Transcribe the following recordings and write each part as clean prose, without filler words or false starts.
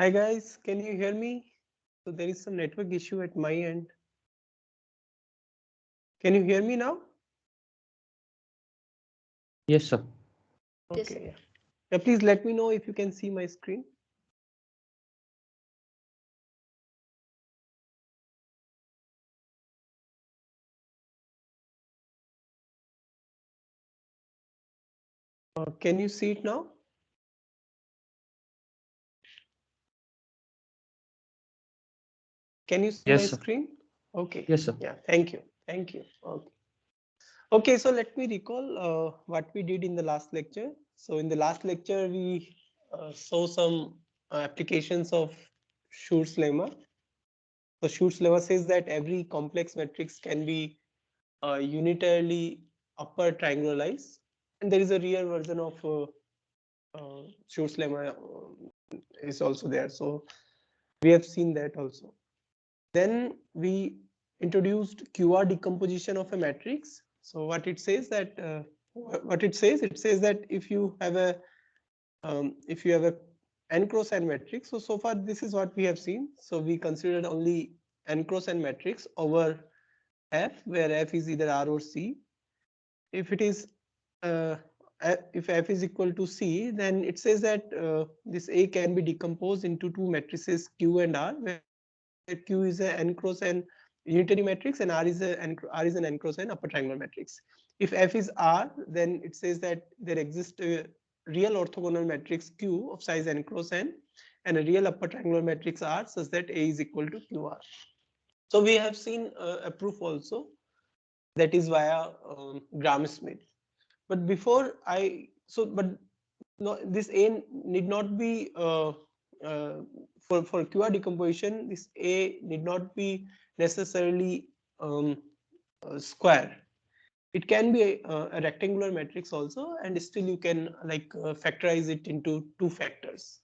Hi guys, can you hear me? So there is some network issue at my end. Can you hear me now? Yes, sir. Yes, sir. Okay, yeah. Yeah, please let me know if you can see my screen. Can you see it now? Can you see my Yes, sir. screen? Okay, Yes, sir. yeah, thank you. Thank you. Okay. Okay, so let me recall what we did in the last lecture. So in the last lecture, we saw some applications of Schur's lemma. So Schur's lemma says that every complex matrix can be unitarily upper triangularized, and there is a real version of Schur's lemma is also there. So we have seen that also. Then we introduced QR decomposition of a matrix. So what it says that it says that if you have a n cross n matrix. So far this is what we have seen. So we considered only n cross n matrix over F, where F is either R or C. If it is if F is equal to C, then it says that this A can be decomposed into two matrices Q and R, where Q is a n cross n unitary matrix and R is an n cross n upper triangular matrix. If F is R, then it says that there exists a real orthogonal matrix Q of size n cross n and a real upper triangular matrix R such that A is equal to QR. So we have seen a proof also, that is via Gram-Smith. But before I but no, this A need not be for QR decomposition. This A need not be necessarily square. It can be a rectangular matrix also, and still you can like factorize it into two factors.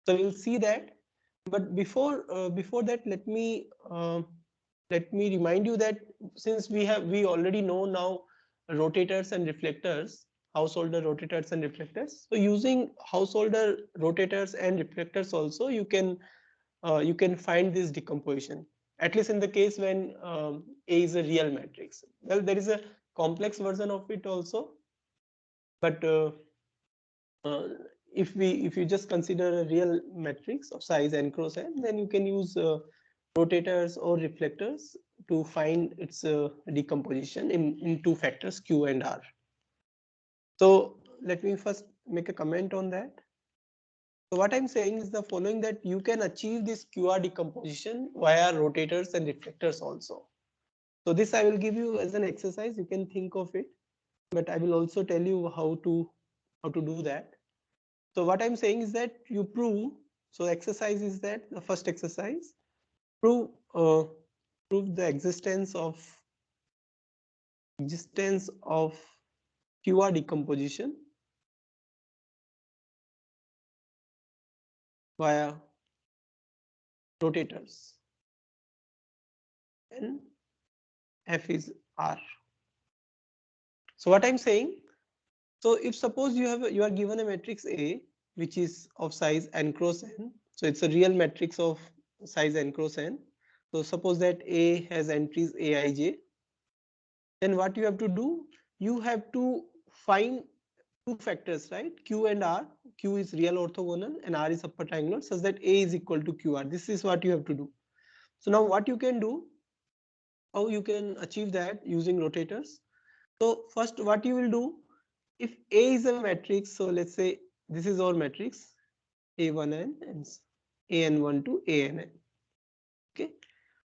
So we'll see that. But before that, let me remind you that since we already know now rotators and reflectors, Householder rotators and reflectors. So using Householder rotators and reflectors also, you can find this decomposition, at least in the case when A is a real matrix. Well, there is a complex version of it also, but uh, if you just consider a real matrix of size n cross n, then you can use rotators or reflectors to find its decomposition in two factors Q and R. So let me first make a comment on that. So what I'm saying is the following, that you can achieve this QR decomposition via rotators and reflectors also. So this I will give you as an exercise, you can think of it, but I will also tell you how to do that. So what I'm saying is that you prove, so exercise is that the first exercise, prove prove the existence of QR decomposition via rotators and F is R. So what I'm saying, so if suppose you are given a matrix A which is of size n cross n, so it's a real matrix of size n cross n. So suppose that A has entries Aij, then what you have to do, you have to find two factors, right? Q and R. Q is real orthogonal and R is upper triangular, such that A is equal to QR. This is what you have to do. So now what you can do, how you can achieve that using rotators. So first what you will do, if A is a matrix, so let's say this is our matrix A1n and AN1 to ANn. Okay.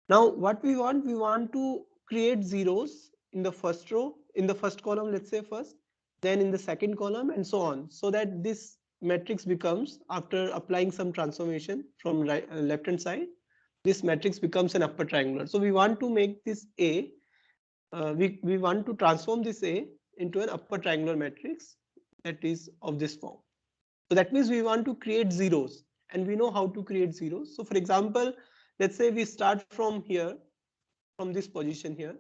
Now what we want to create zeros in the first row, in the first column, let's say first, then in the second column and so on, so that this matrix becomes, after applying some transformation from right, left hand side, this matrix becomes an upper triangular. So we want to make this A, we want to transform this A into an upper triangular matrix that is of this form. So that means we want to create zeros, and we know how to create zeros. So for example, let's say we start from here, from this position here,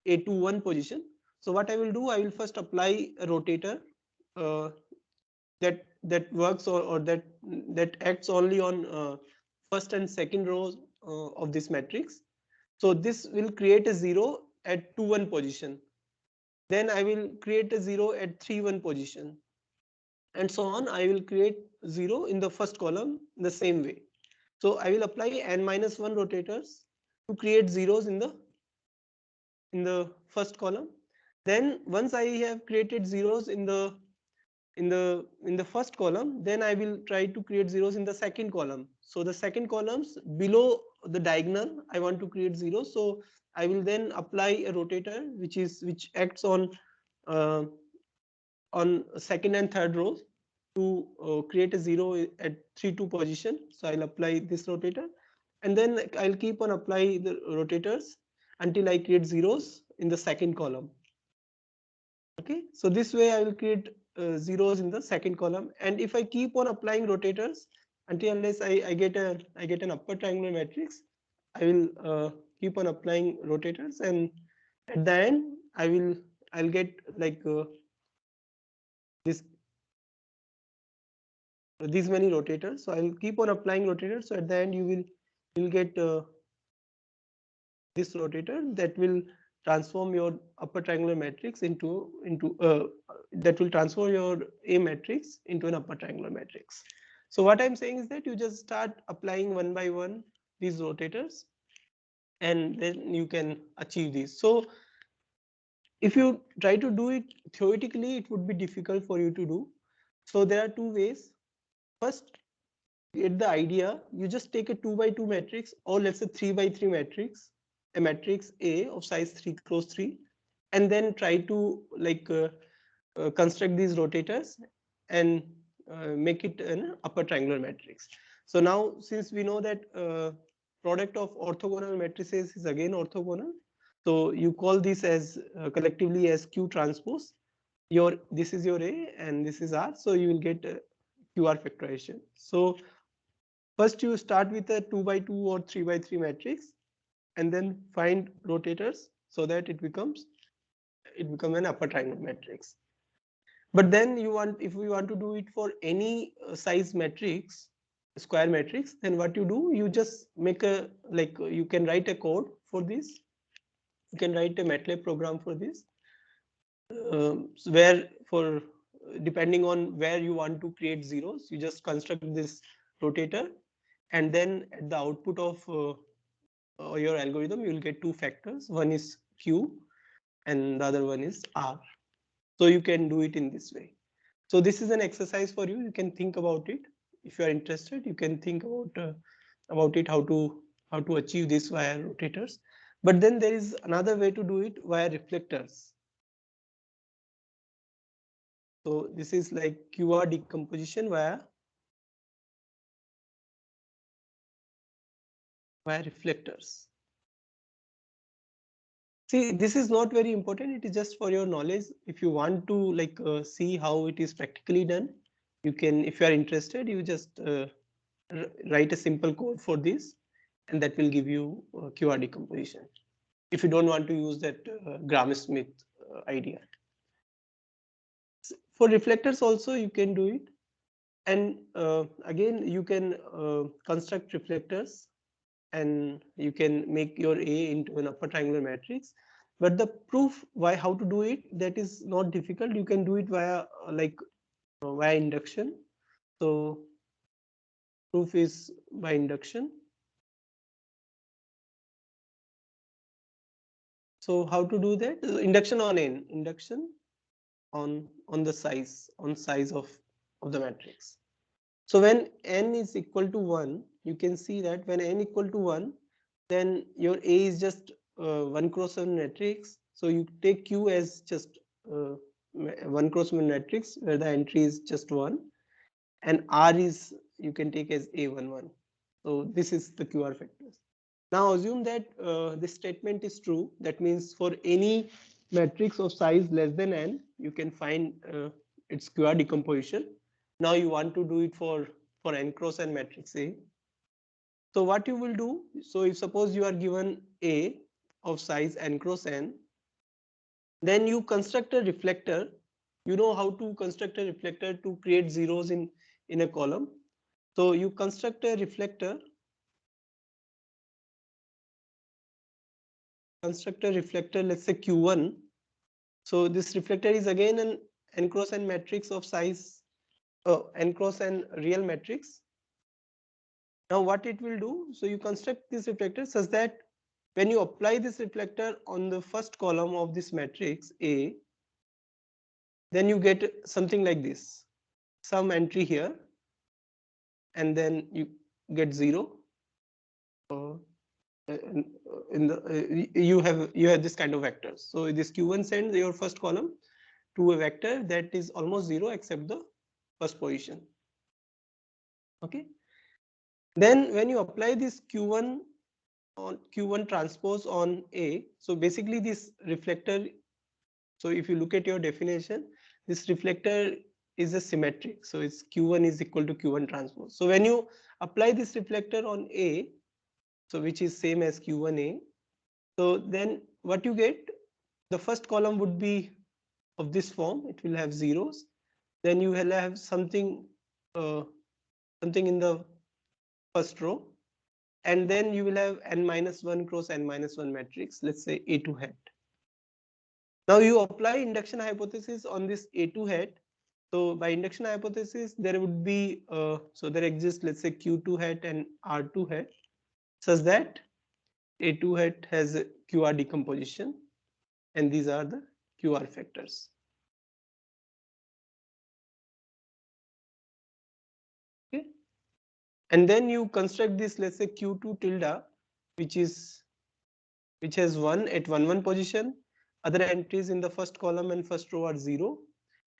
A21 position. So what I will do, I will first apply a rotator uh, that works or that acts only on first and second rows of this matrix. So this will create a 0 at 2, 1 position. Then I will create a 0 at 3, 1 position. And so on. I will create 0 in the first column in the same way. So I will apply n-1 rotators to create zeros in the first column. Then once I have created zeros in the first column, then I will try to create zeros in the second column. So the second columns below the diagonal, I want to create zeros. So I will then apply a rotator which acts uh, on second and third rows to create a 0 at 3, 2 position. So I'll apply this rotator, and then I'll keep on applying the rotators until I create zeros in the second column. Okay, so this way I will create zeros in the second column, and if I keep on applying rotators until unless I get an upper triangular matrix, I will keep on applying rotators, and at the end I'll get like this these many rotators. So I'll keep on applying rotators. So at the end you'll get this rotator that will transform your upper triangular matrix into that will transform your A matrix into an upper triangular matrix. So what I'm saying is that you just start applying one by one these rotators, and then you can achieve this. So if you try to do it theoretically, it would be difficult for you to do. So there are two ways. First, get the idea, you just take a 2 by 2 matrix, or let's say 3 by 3 matrix, a matrix A of size 3 cross 3, and then try to like construct these rotators and make it an upper triangular matrix. So now, since we know that product of orthogonal matrices is again orthogonal, so you call this as collectively as Q transpose. This is your A and this is R, so you will get QR factorization. So first you start with a 2 by 2 or 3 by 3 matrix, and then find rotators so that it becomes an upper triangular matrix. But then if we want to do it for any size matrix, square matrix, then what you do, you just make you can write a code for this. You can write a MATLAB program for this, where for depending on where you want to create zeros, you just construct this rotator, and then at the output of your algorithm, you will get two factors. One is Q and the other one is R. So you can do it in this way. So this is an exercise for you. You can think about it. If you are interested, you can think about it, how to achieve this via rotators. But then there is another way to do it via reflectors. So this is like QR decomposition via reflectors. See, this is not very important. It is just for your knowledge. If you want to like see how it is practically done, you can, if you are interested, you just write a simple code for this, and that will give you QR decomposition. If you don't want to use that Gram-Smith idea. For reflectors also you can do it, and again you can construct reflectors, and you can make your A into an upper triangular matrix. But the proof how to do it, that is not difficult. You can do it via via induction. So proof is by induction. So how to do that? Induction on n, induction on the size of the matrix. So when n is equal to 1, you can see that when n equal to 1, then your A is just 1 cross 1 matrix. So you take Q as just 1 cross 1 matrix where the entry is just 1, and R is you can take as A11. So this is the QR factors. Now assume that this statement is true. That means for any matrix of size less than n, you can find its QR decomposition. Now you want to do it for n cross n matrix A. So what you will do, so if suppose you are given A of size n cross n, then you construct a reflector. You know how to construct a reflector to create zeros in a column. So you construct a reflector construct a reflector, let's say Q1. So this reflector is again an n cross n matrix of size n cross n real matrix. Now what it will do, so you construct this reflector such that when you apply this reflector on the first column of this matrix A, then you get something like this, some entry here, and then you get 0. In the you have this kind of vectors. So this Q1 sends your first column to a vector that is almost 0 except the first position. Okay. Then when you apply this Q1 on Q1 transpose on A, so basically this reflector, so if you look at your definition, this reflector is a symmetric. So it's Q1 is equal to Q1 transpose. So when you apply this reflector on A, so which is same as Q1A, so then what you get, the first column would be of this form, it will have zeros. Then you will have something in the first row, and then you will have n-1 cross n-1 matrix, let's say A2 hat. Now you apply induction hypothesis on this A2 hat. So by induction hypothesis, there would be so there exists, let's say Q2 hat and R2 hat, such that A2 hat has a QR decomposition, and these are the QR factors. Okay, and then you construct this, let's say Q2 tilde, which has 1 at 1 position. Other entries in the first column and first row are 0,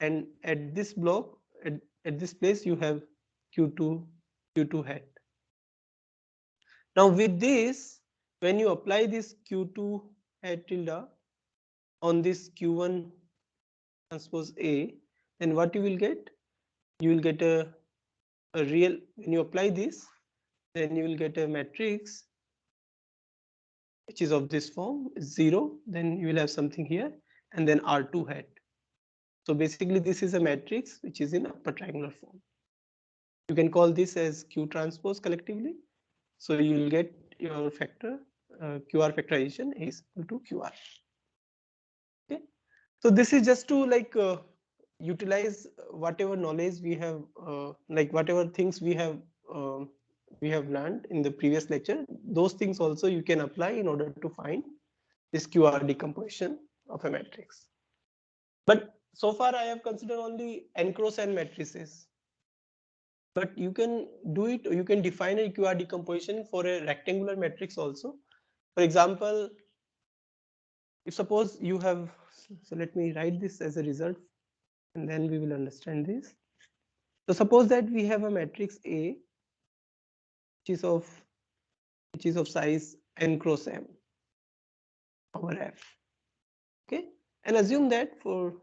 and at this block, at this place, you have Q2 hat. Now with this, when you apply this Q2 hat tilde on this Q1 transpose A, then what you will get? You will get a real, when you apply this, then you will get a matrix which is of this form, 0, then you will have something here, and then R2 hat. So basically this is a matrix which is in upper triangular form. You can call this as Q transpose collectively. So you will get your factor, QR factorization is equal to QR. Okay. So this is just to like utilize whatever knowledge we have, like whatever things we have learned in the previous lecture. Those things also you can apply in order to find this QR decomposition of a matrix. But so far I have considered only n cross n matrices. But you can do it, you can define a QR decomposition for a rectangular matrix also. For example, if suppose you have, so let me write this as a result, and then we will understand this. So suppose that we have a matrix A, which is of size n cross m over F. Okay, and assume that for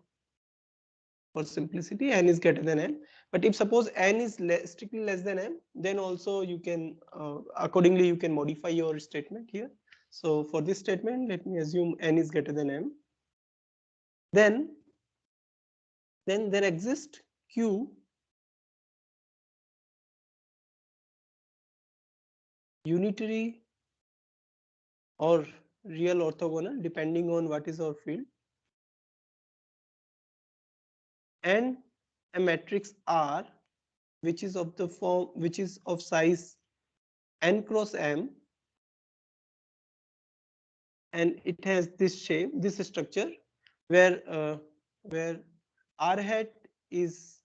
simplicity n is greater than n. But if suppose n is strictly less than m, then also you can accordingly you can modify your statement here. So for this statement, let me assume n is greater than m. Then there exists Q unitary or real orthogonal, depending on what is our field, and a matrix R which is of the form, which is of size n cross m, and it has this shape, this structure, where R hat is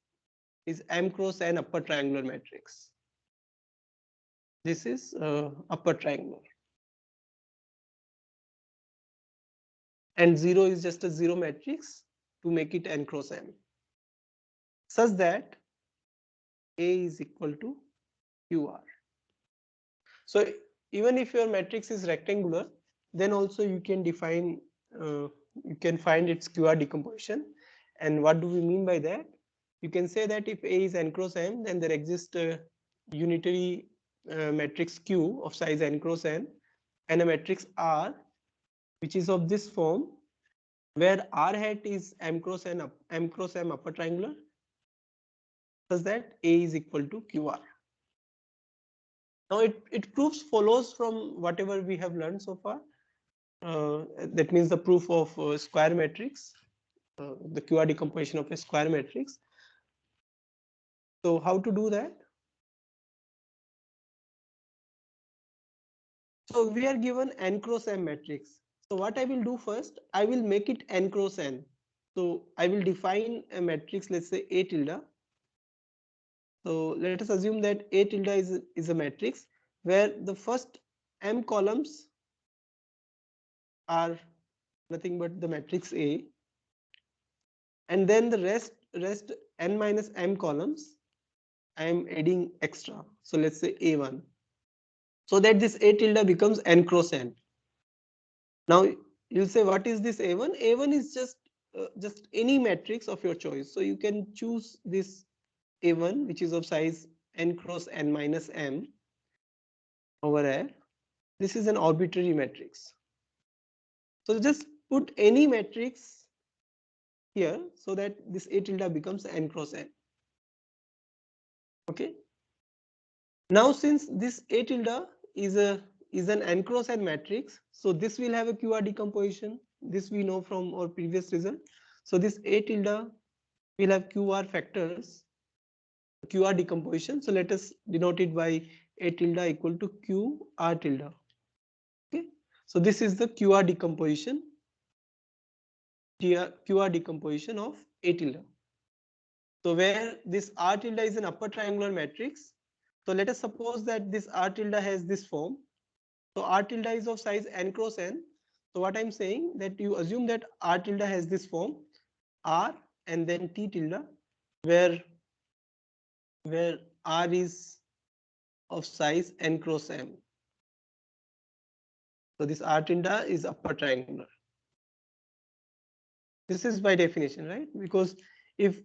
m cross n upper triangular matrix. This is upper triangular, and 0 is just a 0 matrix to make it n cross m, such that A is equal to QR. So even if your matrix is rectangular, then also you can define, you can find its QR decomposition. And what do we mean by that? You can say that if A is n cross m, then there exists a unitary matrix Q of size n cross n, and a matrix R which is of this form, where R hat is m cross m upper triangular, such that A is equal to QR. Now it proves follows from whatever we have learned so far, that means the proof of square matrix, the QR decomposition of a square matrix. So how to do that? So we are given n cross m matrix. So what I will do first, I will make it n cross n. So I will define a matrix, let's say A tilde. So let us assume that A tilde is a matrix where the first m columns are nothing but the matrix A, and then the rest n minus m columns I am adding extra. So let's say A1. So that this A tilde becomes n cross n. Now you'll say, what is this A1? A1 is just any matrix of your choice. So you can choose this A1, which is of size n cross n minus m over here. This is an arbitrary matrix. So just put any matrix here so that this A tilde becomes n cross n. Okay. Now since this A tilde is an n cross n matrix, so this will have a QR decomposition. This we know from our previous result. So this A tilde will have QR factors, QR decomposition. So let us denote it by A tilde equal to QR tilde. Okay. So this is the QR decomposition of A tilde. So where this R tilde is an upper triangular matrix. So let us suppose that this R tilde has this form. So R tilde is of size n cross n. So what I'm saying, that you assume that R tilde has this form R and then T tilde, where R is of size n cross m. So this R tilde is upper triangular. This is by definition, right? Because if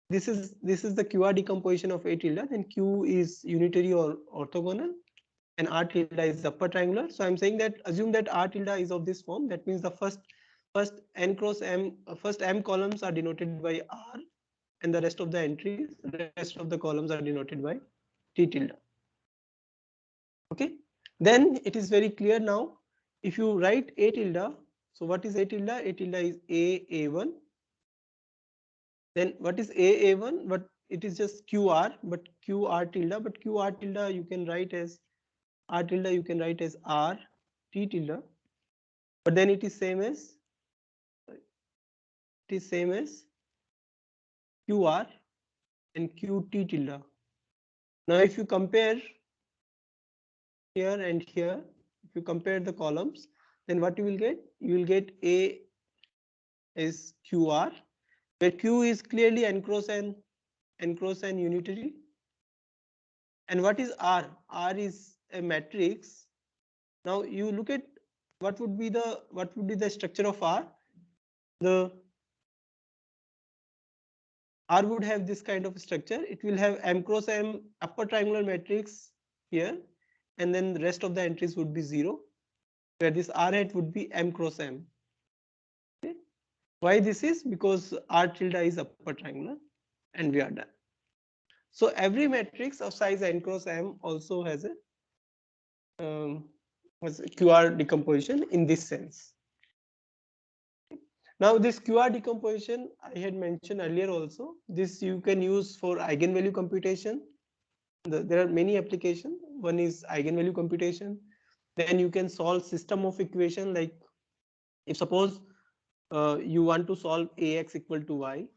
this is the QR decomposition of A tilde, then Q is unitary or orthogonal, and R tilde is upper triangular. So I'm saying that assume that R tilde is of this form. That means the first n cross m, first m columns are denoted by R, and the rest of the entries, rest of the columns are denoted by T tilde. Okay. Then it is very clear now. If you write A tilde, so what is A tilde? A tilde is A1. Then what is A1? But it is just QR, but QR tilde, but QR tilde you can write as R tilde, you can write as R T tilde, but then it is same as QR and QT tilde. Now if you compare here and here, if you compare the columns, then what you will get? You will get A is QR, where Q is clearly n cross n unitary. And what is R? R is a matrix. Now you look at what would be the structure of R. The R would have this kind of structure. It will have m cross m upper triangular matrix here, and then the rest of the entries would be 0, where this R hat would be m cross m. Okay. Why this is? Because R tilde is upper triangular, and we are done. So every matrix of size n cross m also has a QR decomposition in this sense. Now this QR decomposition I had mentioned earlier also. This you can use for eigenvalue computation. There are many applications. One is eigenvalue computation. Then you can solve system of equation, like if suppose you want to solve Ax equal to y.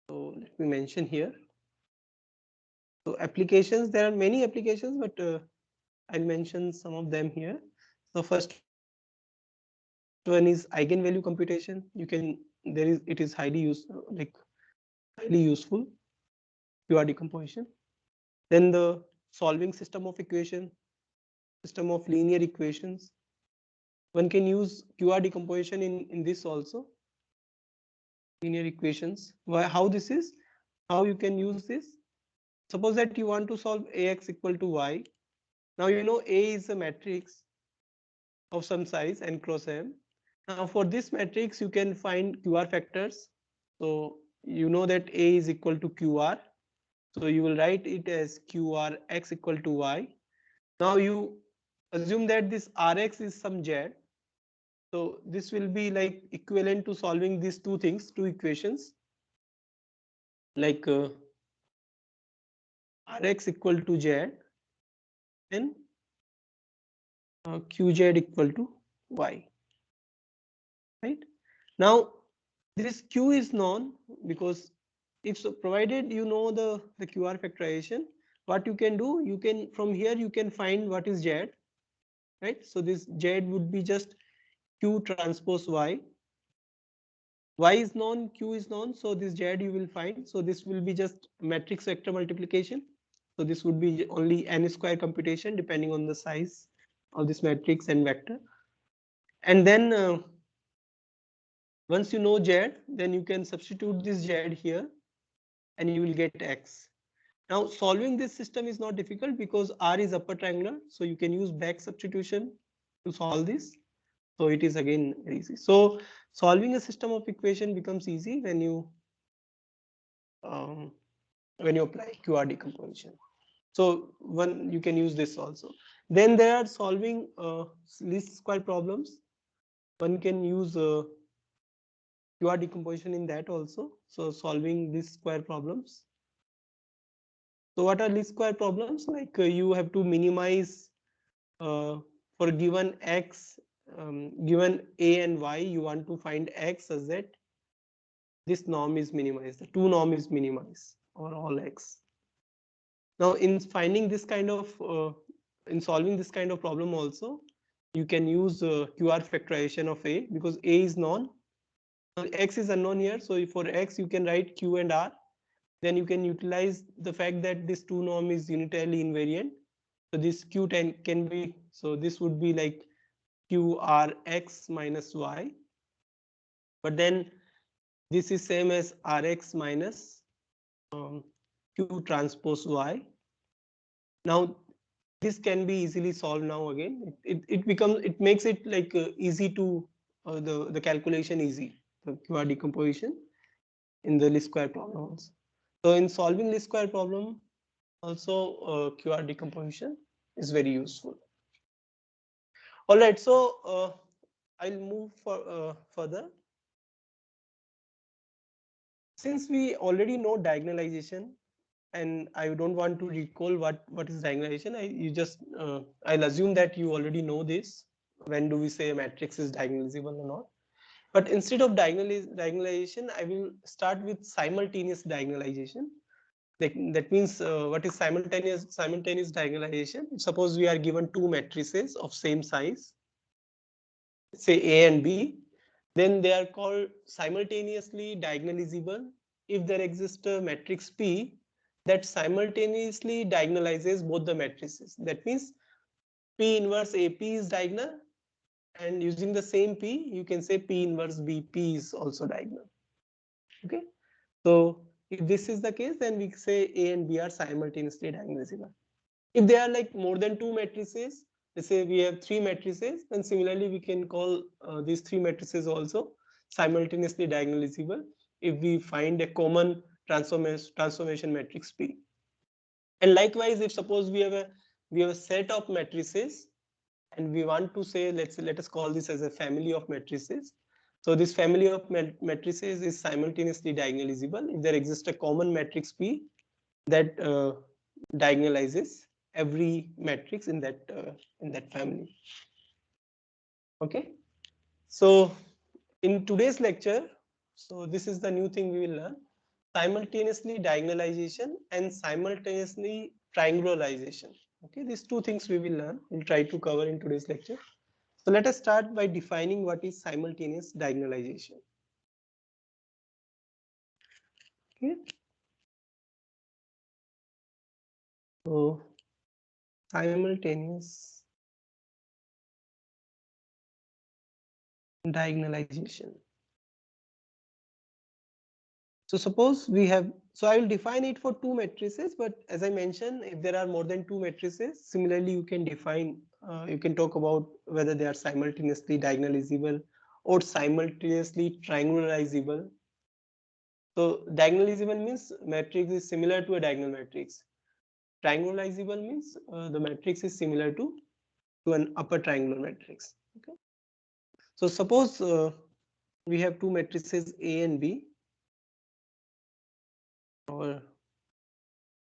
So let me mention here. So applications, there are many applications, but I'll mention some of them here. So first one is eigenvalue computation. It is highly useful QR decomposition. Then the solving system of equation, system of linear equations. One can use QR decomposition in this also. Linear equations. How this is? How you can use this? Suppose that you want to solve Ax equal to y. Now you know A is a matrix of some size n cross m. Now for this matrix you can find QR factors. So you know that A is equal to QR. So you will write it as QR x equal to y. Now you assume that this Rx is some Z. So this will be like equivalent to solving these two things, two equations, like Rx equal to Z and Qz equal to Y. Right now, this Q is known because if so, provided you know the QR factorization, what you can do, you can from here you can find what is Z, right? So this Z would be just Q transpose Y. Y is known, Q is known, so this Z you will find. So this will be just matrix vector multiplication. So this would be only n square computation depending on the size of this matrix and vector. And then once you know Z, then you can substitute this Z here and you will get X. Now solving this system is not difficult because R is upper triangular. So you can use back substitution to solve this. So it is again very easy. So solving a system of equation becomes easy um, when you apply QR decomposition. So one you can use this also. Then there are solving least square problems. One can use QR decomposition in that also. So solving least square problems. So what are least square problems? Like you have to minimize for given x, given a and y, you want to find x such that this norm is minimized, the two norm is minimized or all x. Now in finding this kind of, in solving this kind of problem also, you can use QR factorization of a because a is known, x is unknown here. So for x you can write q and r. Then you can utilize the fact that this two norm is unitarily invariant. So this q10 can be, so this would be like qrx minus y. But then this is same as rx minus q transpose y. Now this can be easily solved now again. It becomes, it makes it like easy to the calculation easy, the QR decomposition in the least square problems. So in solving least square problem, also QR decomposition is very useful. All right, so I'll move further. Since we already know diagonalization, and I don't want to recall what is diagonalization, I'll assume that you already know this. When do we say a matrix is diagonalizable or not? But instead of diagonalization, I will start with simultaneous diagonalization. That means what is simultaneous diagonalization? Suppose we are given two matrices of same size, say A and B, then they are called simultaneously diagonalizable if there exists a matrix P that simultaneously diagonalizes both the matrices. That means P inverse AP is diagonal, and using the same P, you can say P inverse BP is also diagonal. Okay, so if this is the case, then we say A and B are simultaneously diagonalizable. If they are like more than two matrices, let's say we have three matrices, then similarly we can call these three matrices also simultaneously diagonalizable if we find a common transformation matrix P. And likewise, if suppose we have a set of matrices and we want to say, let us call this as a family of matrices. So this family of matrices is simultaneously diagonalizable if there exists a common matrix P that diagonalizes every matrix in that family. Okay, so in today's lecture, so this is the new thing we will learn: simultaneously diagonalization and simultaneously triangularization. Okay, these two things we will learn. We'll try to cover in today's lecture. So let us start by defining what is simultaneous diagonalization. Okay, so simultaneous diagonalization. So suppose we have, so I will define it for two matrices, but as I mentioned, if there are more than two matrices, similarly you can define, you can talk about whether they are simultaneously diagonalizable or simultaneously triangularizable. So diagonalizable means matrix is similar to a diagonal matrix. Triangularizable means the matrix is similar to to an upper triangular matrix. Okay. So suppose we have two matrices A and B, or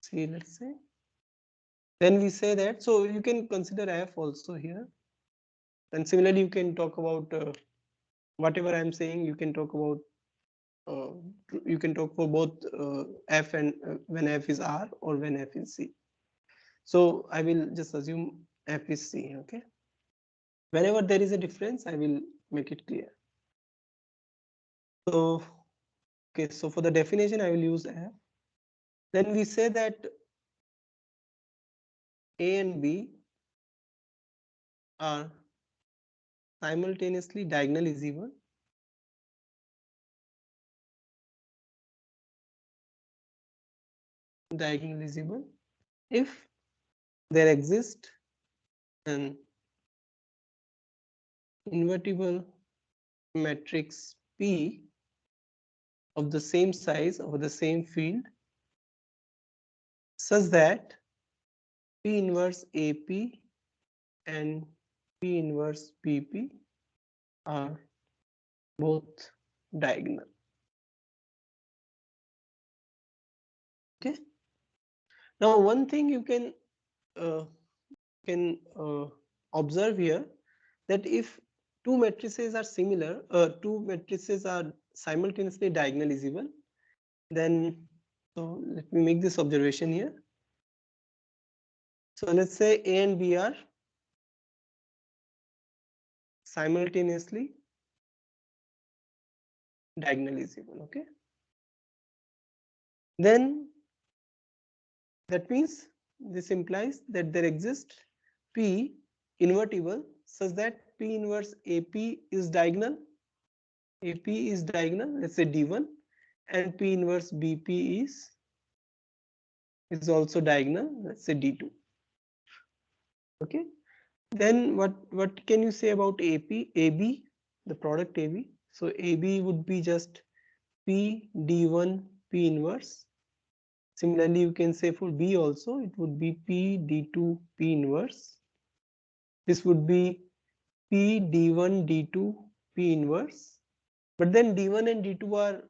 C, let's say. Then we say that, so you can consider F also here. And similarly, you can talk about whatever I'm saying, you can talk about, uh, you can talk for both F and when F is R or when F is C. So I will just assume F is C, okay? Whenever there is a difference, I will make it clear. So, okay, so for the definition, I will use F. Then we say that A and B are simultaneously diagonalizable if there exists an invertible matrix P of the same size over the same field such that P inverse AP and P inverse PP are both diagonal. Okay. Now, one thing you can uh, observe here, that if two matrices are similar, two matrices are simultaneously diagonalizable, then, so let me make this observation here. So let's say A and B are simultaneously diagonalizable. Okay. Then that means this implies that there exists P invertible such that P inverse AP is diagonal. AP is diagonal, let's say D1, and P inverse BP is also diagonal, let's say D2. Okay. Then what can you say about AB, the product AB? So AB would be just P D1 P inverse. Similarly, you can say for B also, it would be P D2 P inverse. This would be P D1 D2 P inverse. But then D1 and D2 are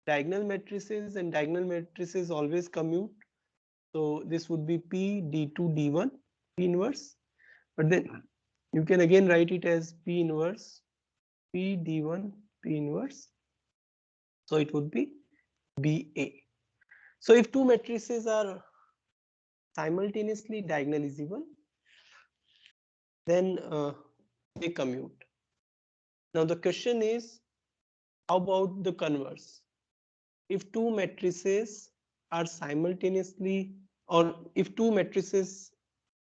diagonal matrices, and diagonal matrices always commute. So this would be P D2 D1 P inverse. But then you can again write it as P inverse P D1 P inverse. So it would be BA. So if two matrices are simultaneously diagonalizable, then they commute. Now the question is, how about the converse? If two matrices are simultaneously, or if two matrices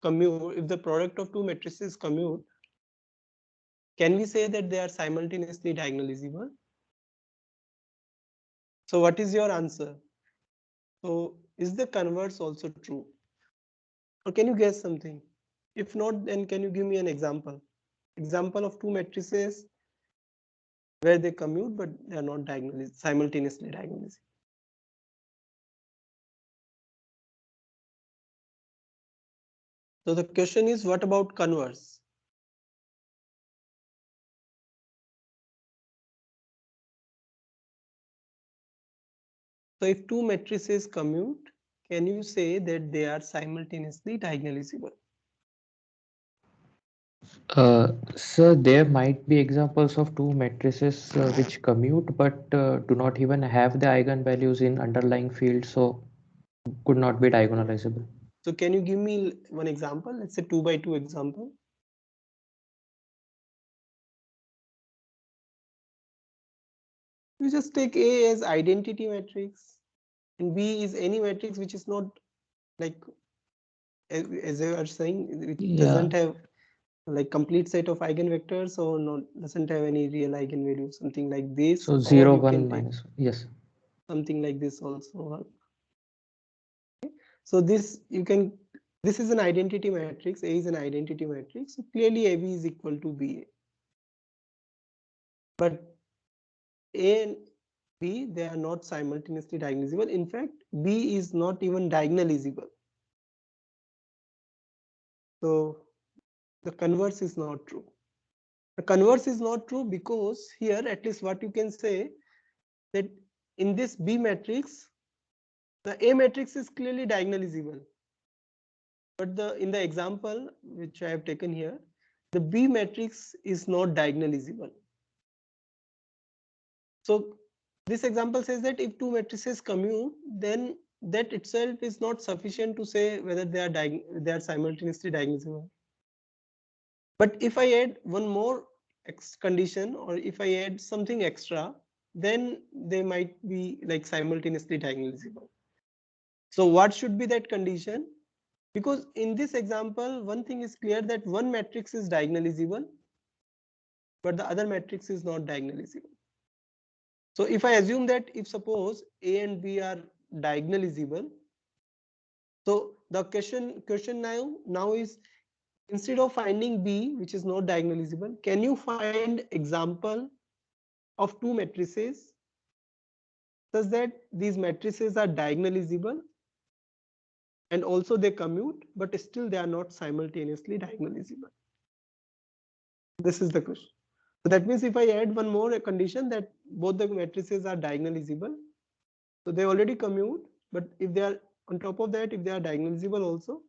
commute, if the product of two matrices commute, can we say that they are simultaneously diagonalizable? So what is your answer? So is the converse also true? Or can you guess something? If not, then can you give me an example? Example of two matrices where they commute but they are not simultaneously diagonalizable. So the question is, what about converse? So if two matrices commute, can you say that they are simultaneously diagonalizable? Sir, there might be examples of two matrices which commute but do not even have the eigenvalues in underlying field, so could not be diagonalizable. So can you give me one example? Let's say 2 by 2 example. You just take A as identity matrix and B is any matrix which is not, like, as you are saying, it Yeah. doesn't have like complete set of eigenvectors, or not doesn't have any real eigenvalue, something like this, So or 0, you 1, can take minus. Yes. something like this also. So this you can, this is an identity matrix. A is an identity matrix. So clearly AB is equal to BA. But A and B, they are not simultaneously diagonalizable. In fact, B is not even diagonalizable. So The converse is not true. The converse is not true because here at least what you can say that in this B matrix, the A matrix is clearly diagonalizable. But in the example which I have taken here, the B matrix is not diagonalizable. So this example says that if two matrices commute, then that itself is not sufficient to say whether they are simultaneously diagonalizable. But if I add one more condition, or if I add something extra, then they might be like simultaneously diagonalizable. So what should be that condition? Because in this example, one thing is clear that one matrix is diagonalizable, but the other matrix is not diagonalizable. So if I assume that if suppose A and B are diagonalizable, so the question now is, instead of finding B, which is not diagonalizable, can you find example of two matrices such that these matrices are diagonalizable and also they commute, but still they are not simultaneously diagonalizable? This is the question. So that means if I add one more condition that both the matrices are diagonalizable, so they already commute, but if they are on top of that, if they are diagonalizable also,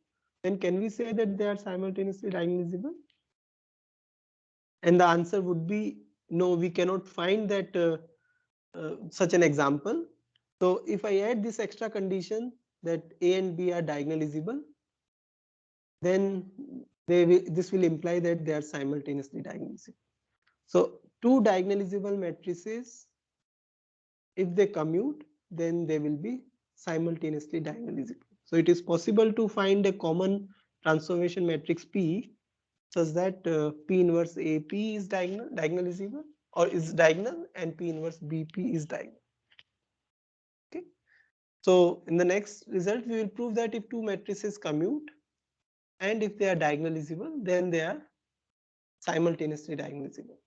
then can we say that they are simultaneously diagonalizable? And the answer would be no, we cannot find that such an example. So if I add this extra condition that A and B are diagonalizable, then this will imply that they are simultaneously diagonalizable. So two diagonalizable matrices, if they commute, then they will be simultaneously diagonalizable. So it is possible to find a common transformation matrix P such that P inverse AP is diagonalizable, or is diagonal, and P inverse BP is diagonal. Okay. So in the next result, we will prove that if two matrices commute and if they are diagonalizable, then they are simultaneously diagonalizable.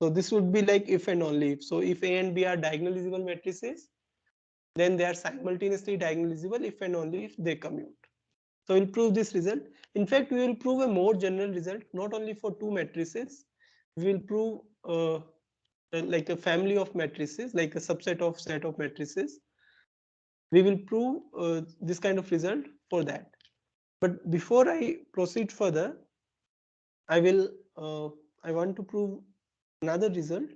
So this would be like if and only if. So if A and B are diagonalizable matrices, then they are simultaneously diagonalizable if and only if they commute. So we'll prove this result. In fact, we will prove a more general result, not only for two matrices. We will prove like a family of matrices, like a subset of set of matrices. We will prove this kind of result for that. But before I proceed further, I will I want to prove another result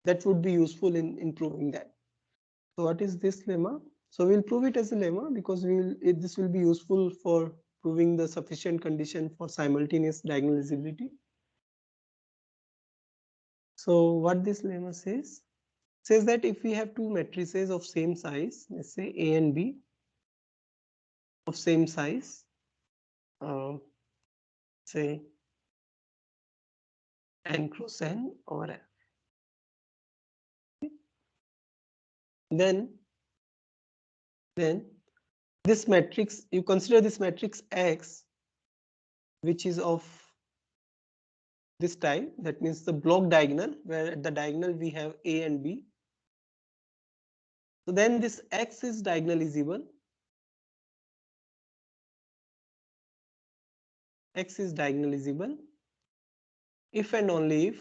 that would be useful in proving that. So what is this lemma? So we'll prove it as a lemma because this will be useful for proving the sufficient condition for simultaneous diagonalizability. So what this lemma says that if we have two matrices of same size, let's say A and B of same size, say n cross n over n, then this matrix, you consider this matrix X, which is of this type, that means the block diagonal, where at the diagonal we have A and B. So then this X is diagonalizable. X is diagonalizable if and only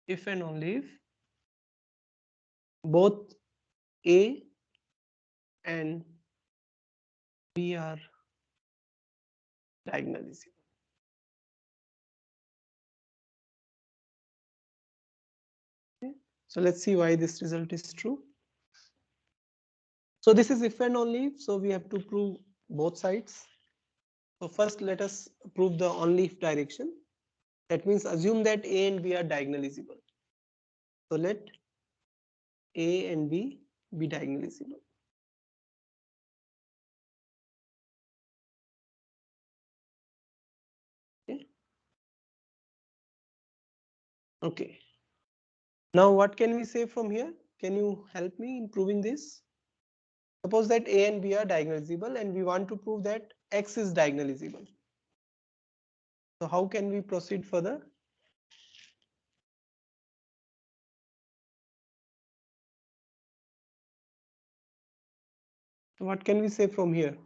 if and only if both A and B are diagonalizable. Okay. So let's see why this result is true. So this is if and only if, so we have to prove both sides. So first let us prove the only if direction. That means assume that A and B are diagonalizable. So let A and B be diagonalizable. Okay. Okay. Now what can we say from here? Can you help me in proving this? Suppose that A and B are diagonalizable and we want to prove that X is diagonalizable. So how can we proceed further? What can we say from here?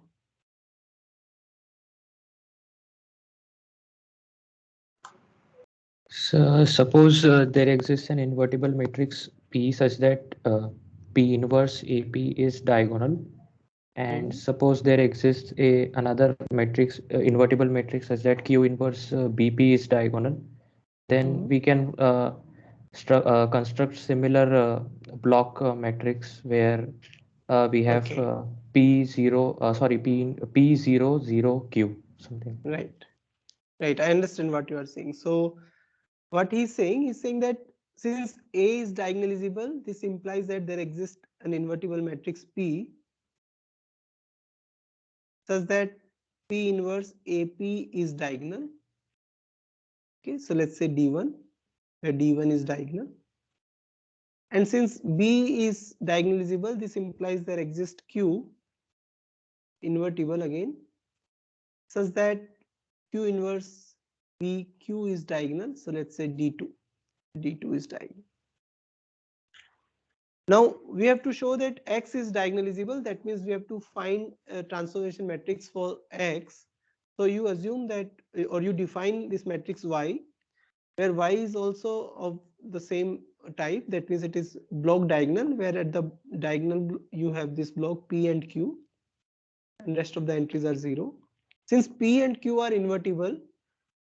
So suppose there exists an invertible matrix P such that P inverse AP is diagonal, and Mhm. suppose there exists a another matrix invertible matrix such that Q inverse BP is diagonal, then Mhm. we can construct similar block matrix where we have Okay, P0 sorry P0 0 Q something. right, right. I understand what you are saying. So what he's saying that since A is diagonalizable, this implies that there exists an invertible matrix P such that P inverse AP is diagonal. Okay, so let's say D1, where D1 is diagonal. And since B is diagonalizable, this implies there exists Q invertible again, such that Q inverse BQ is diagonal. So let's say D2. D2 is diagonal. Now we have to show that X is diagonalizable. That means we have to find a transformation matrix for X. So you assume that, or you define this matrix Y, where Y is also of the same type. That means it is block diagonal, where at the diagonal you have this block P and Q, and rest of the entries are 0. Since P and Q are invertible,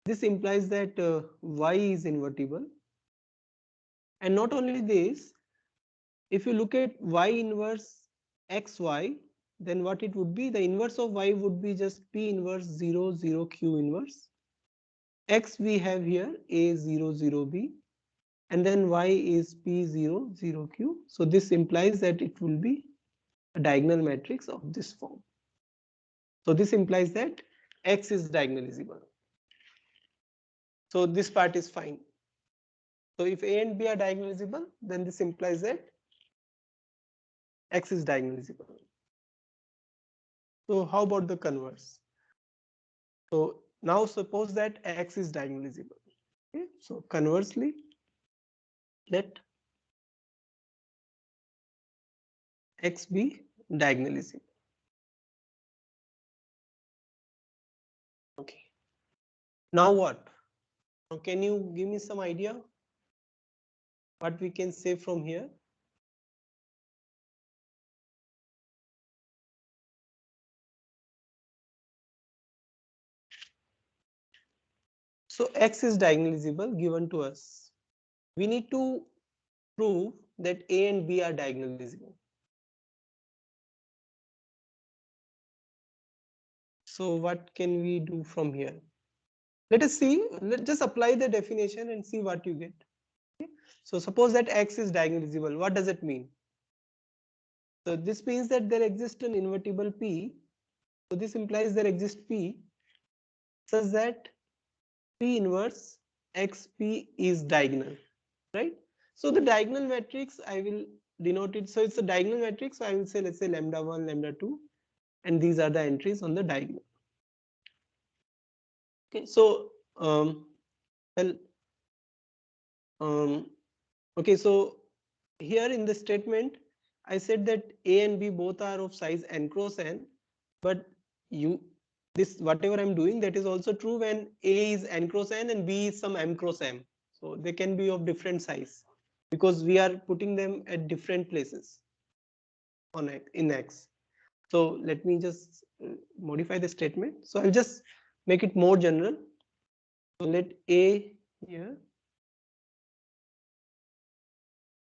this implies that Y is invertible. And not only this, if you look at Y inverse XY, then what it would be, the inverse of Y would be just P inverse 0 0 Q inverse. X we have here A 0 0 B, and then Y is P 0 0 Q. So this implies that it will be a diagonal matrix of this form. So this implies that X is diagonalizable. So this part is fine. So if A and B are diagonalizable, then this implies that X is diagonalizable. So how about the converse? So now suppose that X is diagonalizable. Okay, so conversely, let X be diagonalizable. Okay. Now what? Now can you give me some idea what we can say from here? So X is diagonalizable given to us. We need to prove that A and B are diagonalizable. So what can we do from here? Let us see. Let's just apply the definition and see what you get. Okay. So suppose that X is diagonalizable. What does it mean? So this means that there exists an invertible P. So this implies there exists P such that P inverse XP is diagonal, right? So the diagonal matrix I will denote it. So it's a diagonal matrix. So I will say, let's say lambda 1, lambda 2, and these are the entries on the diagonal. Okay, so well, um, okay, so here in the statement, I said that A and B both are of size n cross n, but you this whatever I'm doing, that is also true when A is n cross n and B is some m cross m. So they can be of different size because we are putting them at different places on in X. So let me just modify the statement. So I'll just make it more general. So let A here.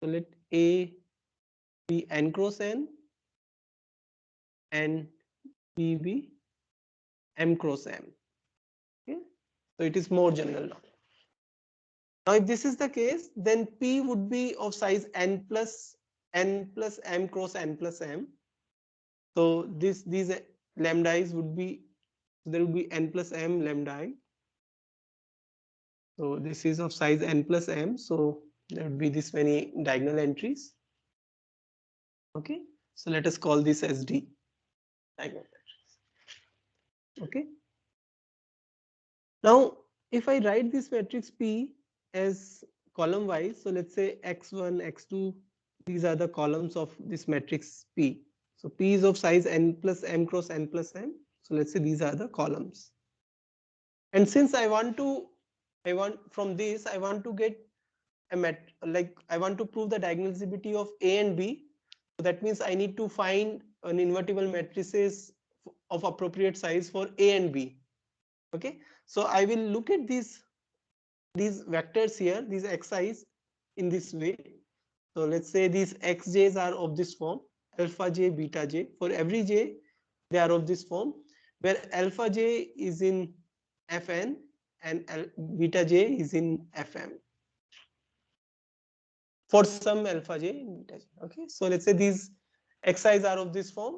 So let A be n cross n and B be m cross m. Okay, so it is more general now. Now, if this is the case, then P would be of size n plus m cross n plus m. So these lambdas would be, there will be n plus m lambda. So this is of size n plus m. So there would be this many diagonal entries. Okay, so let us call this as D diagonal entries. Okay. Now, if I write this matrix P as column wise, so let's say x1, x2, these are the columns of this matrix P. So P is of size n plus m cross n plus m. So let's say these are the columns. And since I want to I want from this, I want to get like I want to prove the diagonalizability of A and B. So that means I need to find an invertible matrices of appropriate size for A and B. Okay, so I will look at these vectors here, these xi's in this way. So let's say these xj's are of this form, alpha j, beta j. For every j, they are of this form, where alpha j is in Fn and beta j is in Fm. For some alpha j and beta j. Okay, so let's say these xi's are of this form,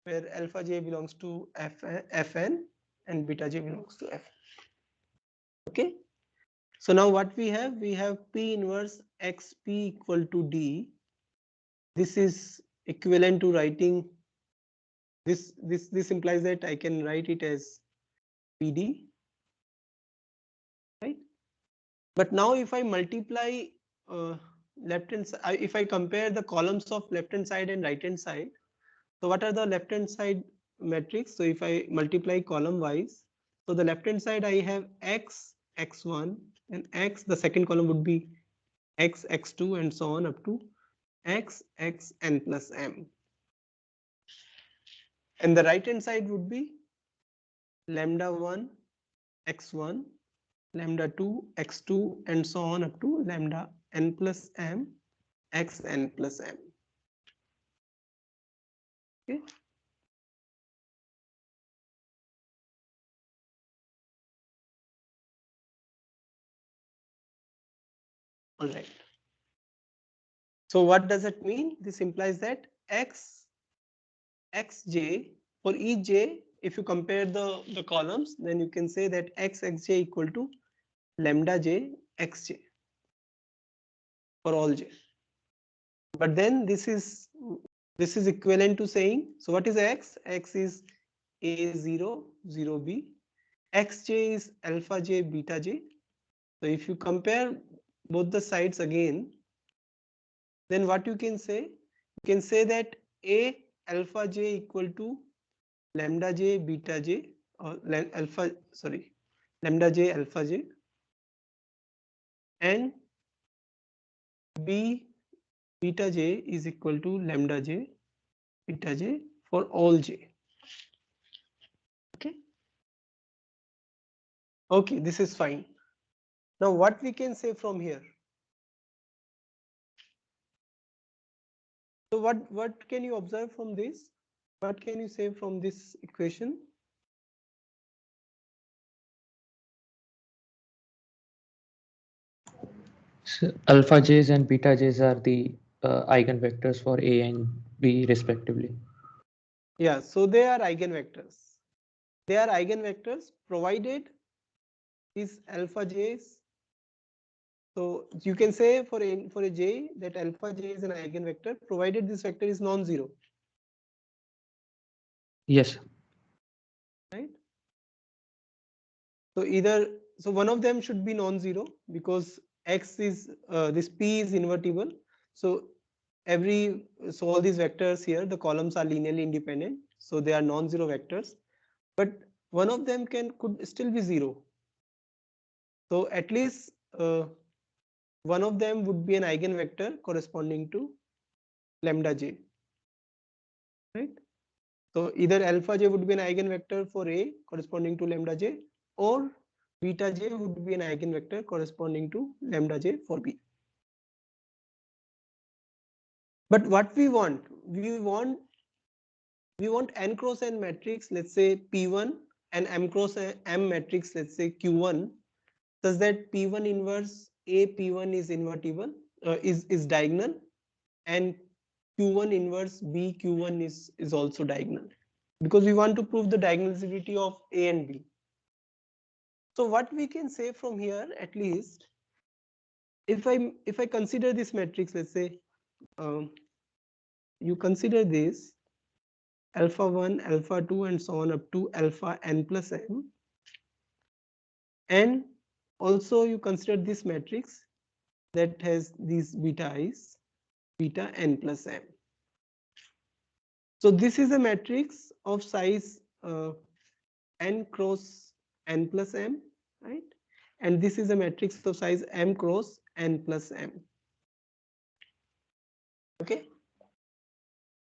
where alpha j belongs to Fn and beta j belongs to F. Okay, so now what we have P inverse xp equal to D. This is equivalent to writing this implies that I can write it as PD, right? But now if I multiply left hand side, if I compare the columns of left hand side and right hand side, so what are the left hand side metrics? So if I multiply column wise, so the left hand side I have x, x1 and x, the second column would be x, x2 and so on up to x, x n plus m. And the right hand side would be lambda 1, x1, lambda 2, x2 and so on up to lambda n plus m, x n plus m. Okay. All right. So what does it mean? This implies that xj, for each j, if you compare the columns, then you can say that xj equal to lambda j xj for all j. But then this is equivalent to saying, so what is x? X is a0, 0b. Xj is alpha j, beta j. So if you compare both the sides again, then what you can say? You can say that a alpha j equal to lambda j, beta j, or lambda j, alpha j, and b beta j is equal to lambda j, beta j for all j. Okay. Okay, this is fine. Now what we can say from here? So what can you observe from this? What can you say from this equation? So alpha j's and beta j's are the eigenvectors for A and B respectively. Yeah, so they are eigenvectors. They are eigenvectors provided these alpha j's. So you can say for a j that alpha j is an eigenvector provided this vector is non-zero. Yes. Right? So one of them should be non-zero because x is this p is invertible. So all these vectors here, the columns are linearly independent, so they are non-zero vectors. But one of them could still be zero. So at least one of them would be an eigenvector corresponding to lambda j. Right? So either alpha j would be an eigenvector for A corresponding to lambda j, or beta j would be an eigenvector corresponding to lambda j for B. But what we want n cross n matrix, let's say P1, and m cross m matrix, let's say Q1, such that P1 inverse A P1 is invertible, is diagonal, and Q1 inverse B Q1 is also diagonal, because we want to prove the diagonalizability of A and B. So what we can say from here, at least, if I consider this matrix, let's say you consider this alpha 1, alpha 2, and so on up to alpha n plus m, and also you consider this matrix that has these beta i's, beta n plus m. So this is a matrix of size n cross n plus m, right? and this is a matrix of size m cross n plus m. Okay.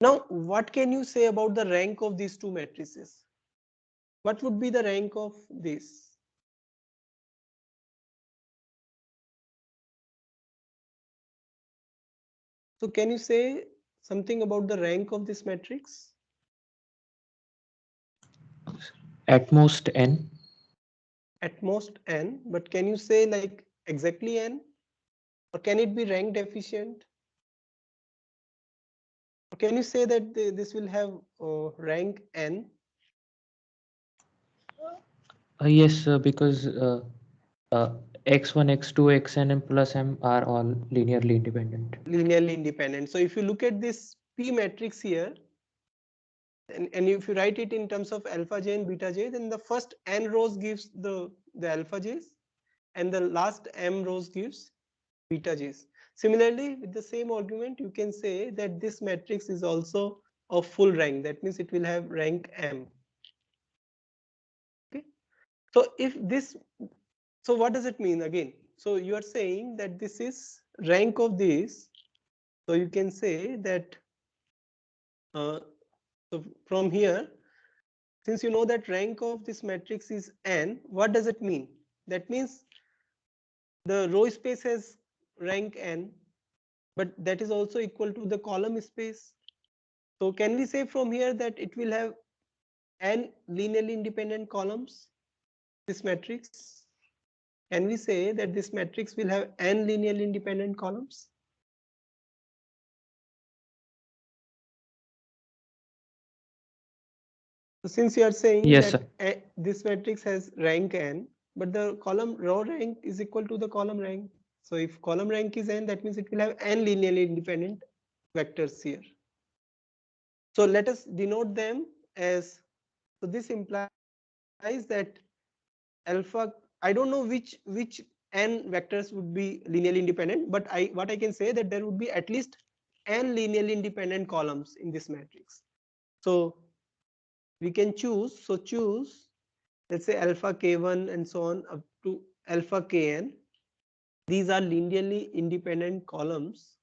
Now, what can you say about the rank of these two matrices? What would be the rank of this? So can you say something about the rank of this matrix? At most n. At most n, but can you say like exactly n? Or can it be rank deficient? Or can you say that this will have rank n? Yes, because uh, x1, x2, xn, and plus m are all linearly independent. Linearly independent. So if you look at this P matrix here, and if you write it in terms of alpha j and beta j, then the first n rows gives the alpha j's, and the last m rows gives beta j's. Similarly, with the same argument, you can say that this matrix is also of full rank. That means it will have rank m. Okay. So if this, so what does it mean again? So you are saying that this is rank of this. So you can say that so from here, since you know that rank of this matrix is n, what does it mean? That means the row space has rank n, but that is also equal to the column space. So can we say from here that it will have n linearly independent columns, this matrix? Can we say that this matrix will have n linearly independent columns? So since you are saying Yes, sir. that this matrix has rank n, but the column row rank is equal to the column rank. So if column rank is n, that means it will have n linearly independent vectors here. So let us denote them as, so this implies that alpha, I don't know which n vectors would be linearly independent, but what I can say that there would be at least n linearly independent columns in this matrix. So we can choose, so choose, let's say alpha k1 and so on up to alpha kn. These are linearly independent columns.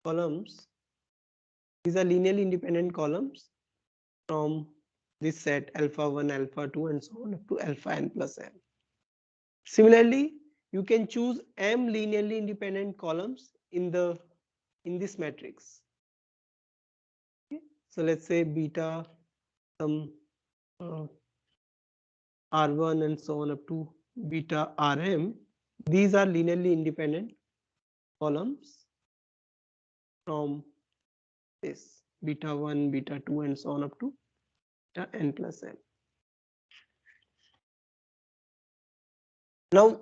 These are linearly independent columns from this set alpha 1, alpha 2, and so on up to alpha n plus m. Similarly, you can choose m linearly independent columns in this matrix. Okay. So let's say beta some uh, r1 and so on up to beta rm. These are linearly independent columns from this beta 1, beta 2, and so on up to beta n plus m. Now,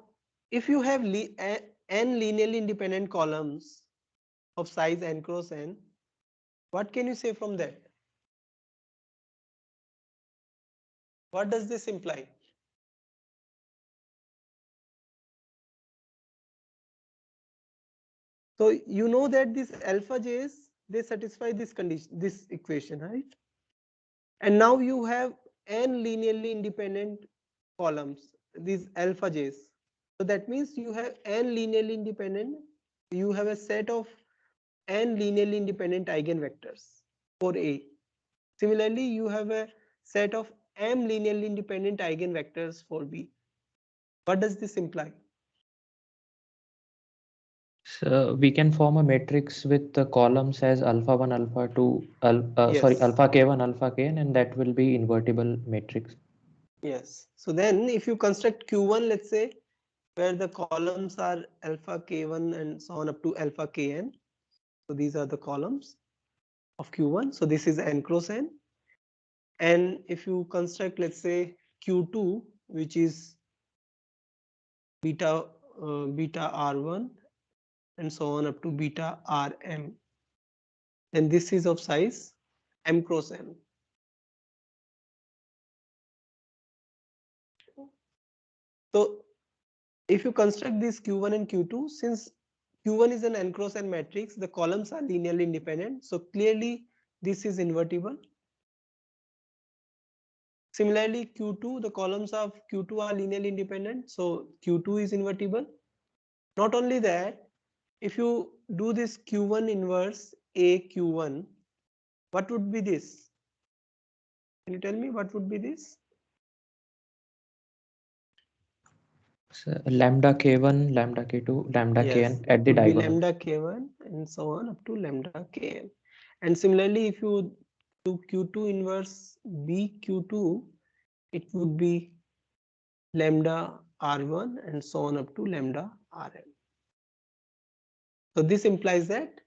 if you have n linearly independent columns of size n cross n, what can you say from that? What does this imply? So you know that these alpha j's, they satisfy this condition, this equation, right? And now you have n linearly independent columns, these alpha j's. So that means you have n linearly independent, you have a set of n linearly independent eigenvectors for A. Similarly, you have a set of m linearly independent eigenvectors for B. What does this imply? So we can form a matrix with the columns as alpha 1, alpha 2, Yes. alpha k1, alpha kn, and that will be invertible matrix. Yes. So then if you construct Q1, let's say, where the columns are alpha k1 and so on up to alpha kn. So these are the columns of Q1. So this is n cross n. And if you construct, let's say, Q2, which is beta r1 and so on up to beta rm, then this is of size m cross n. So if you construct this Q1 and Q2, since Q1 is an n cross n matrix, the columns are linearly independent. So clearly this is invertible. Similarly, Q2, the columns of Q2 are linearly independent, so Q2 is invertible. Not only that, if you do this Q1 inverse A Q1, what would be this? Can you tell me what would be this? So lambda k1, lambda k2, lambda Yes, kn it at the would be diagonal. lambda K1 and so on up to lambda Kn. And similarly, if you do Q2 inverse B Q2, it would be lambda R1 and so on up to lambda Rn. So this implies that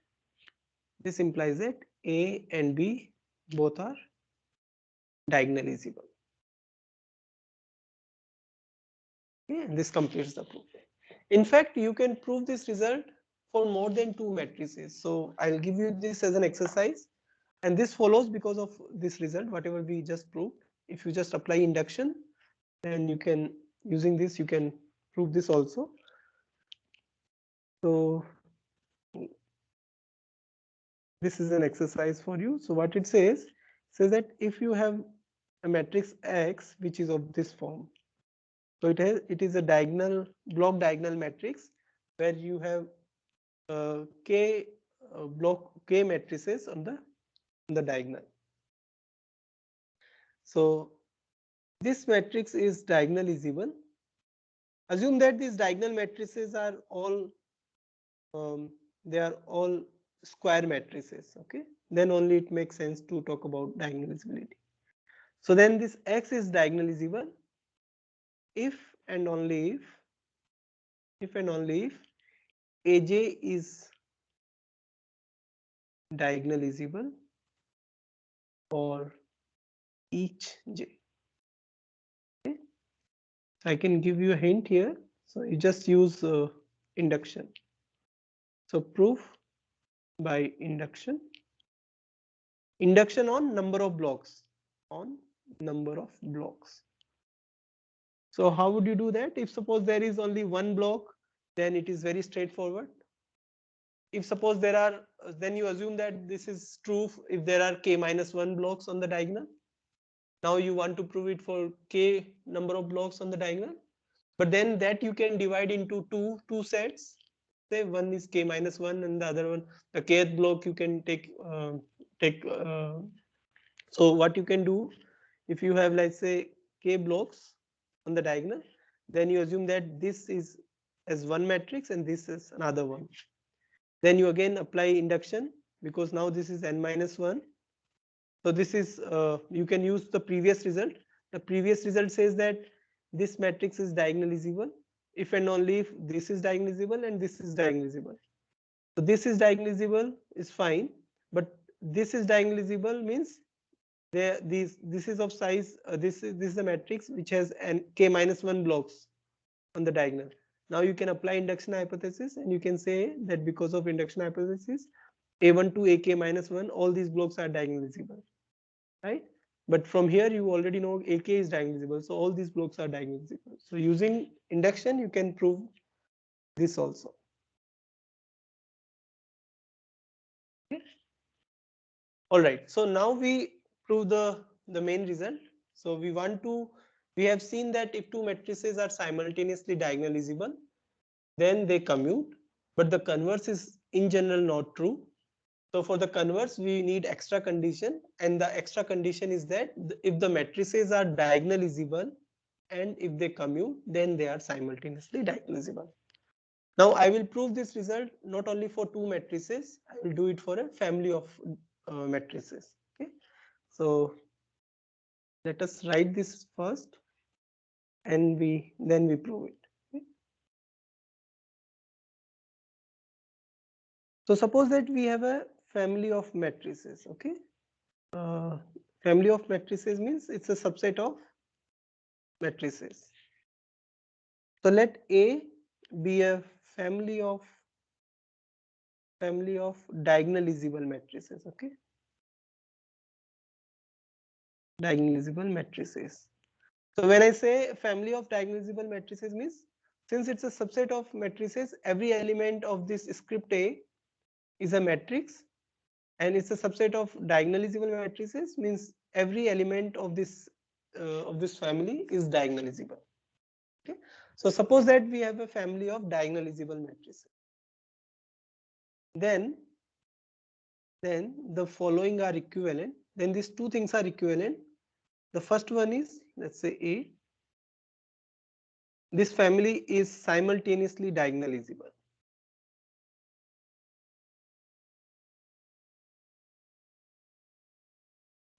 A and B both are diagonalizable. Okay, and this completes the proof. In fact, you can prove this result for more than two matrices. So I'll give you this as an exercise, and this follows because of this result, whatever we just proved. If you just apply induction, then you can, using this, you can prove this also. So this is an exercise for you. So what it says that if you have a matrix X which is of this form, so it is a diagonal block diagonal matrix where you have k block k matrices on the diagonal. So this matrix is diagonalizable. Assume that these diagonal matrices are all they are all square matrices. Okay, then only it makes sense to talk about diagonalizability. So then this X is diagonalizable if and only if AJ is diagonalizable for each J. Okay, so I can give you a hint here. So you just use induction. So proof by induction. Induction on number of blocks. On number of blocks. So how would you do that? If suppose there is only one block, then it is very straightforward. If suppose there are, then you assume that this is true if there are k minus 1 blocks on the diagonal. Now you want to prove it for k number of blocks on the diagonal, but then that you can divide into two sets. Say one is k minus 1 and the other one, the kth block you can take so what you can do, if you have, let's say, k blocks on the diagonal, then you assume that this is as one matrix and this is another one. Then you again apply induction because now this is n minus 1. So this is you can use the previous result. The previous result says that this matrix is diagonalizable if and only if this is diagonalizable and this is diagonalizable. So this is diagonalizable is fine, but this is diagonalizable means this is of size this is the matrix which has n k minus 1 blocks on the diagonal. Now you can apply induction hypothesis and you can say that because of induction hypothesis a1 to ak minus 1 all these blocks are diagonalizable, right? But from here you already know ak is diagonalizable, so all these blocks are diagonalizable. So using induction you can prove this also. Okay. All right, so now we prove the main result. So we have seen that if two matrices are simultaneously diagonalizable, then they commute, but the converse is in general not true. So for the converse, we need extra condition, and the extra condition is that if the matrices are diagonalizable and if they commute, then they are simultaneously diagonalizable. Now I will prove this result not only for two matrices, I will do it for a family of matrices. Okay, so let us write this first, and then we prove it. Okay? So suppose that we have a family of matrices. Okay, family of matrices means it's a subset of matrices. So let A be a family of diagonalizable matrices. Okay, diagonalizable matrices. So when I say family of diagonalizable matrices means since it's a subset of matrices, every element of this script A is a matrix, and it's a subset of diagonalizable matrices means every element of this of this family is diagonalizable. Okay, so suppose that we have a family of diagonalizable matrices. Then the following are equivalent. Then these two things are equivalent. The first one is, let's say A. This family is simultaneously diagonalizable.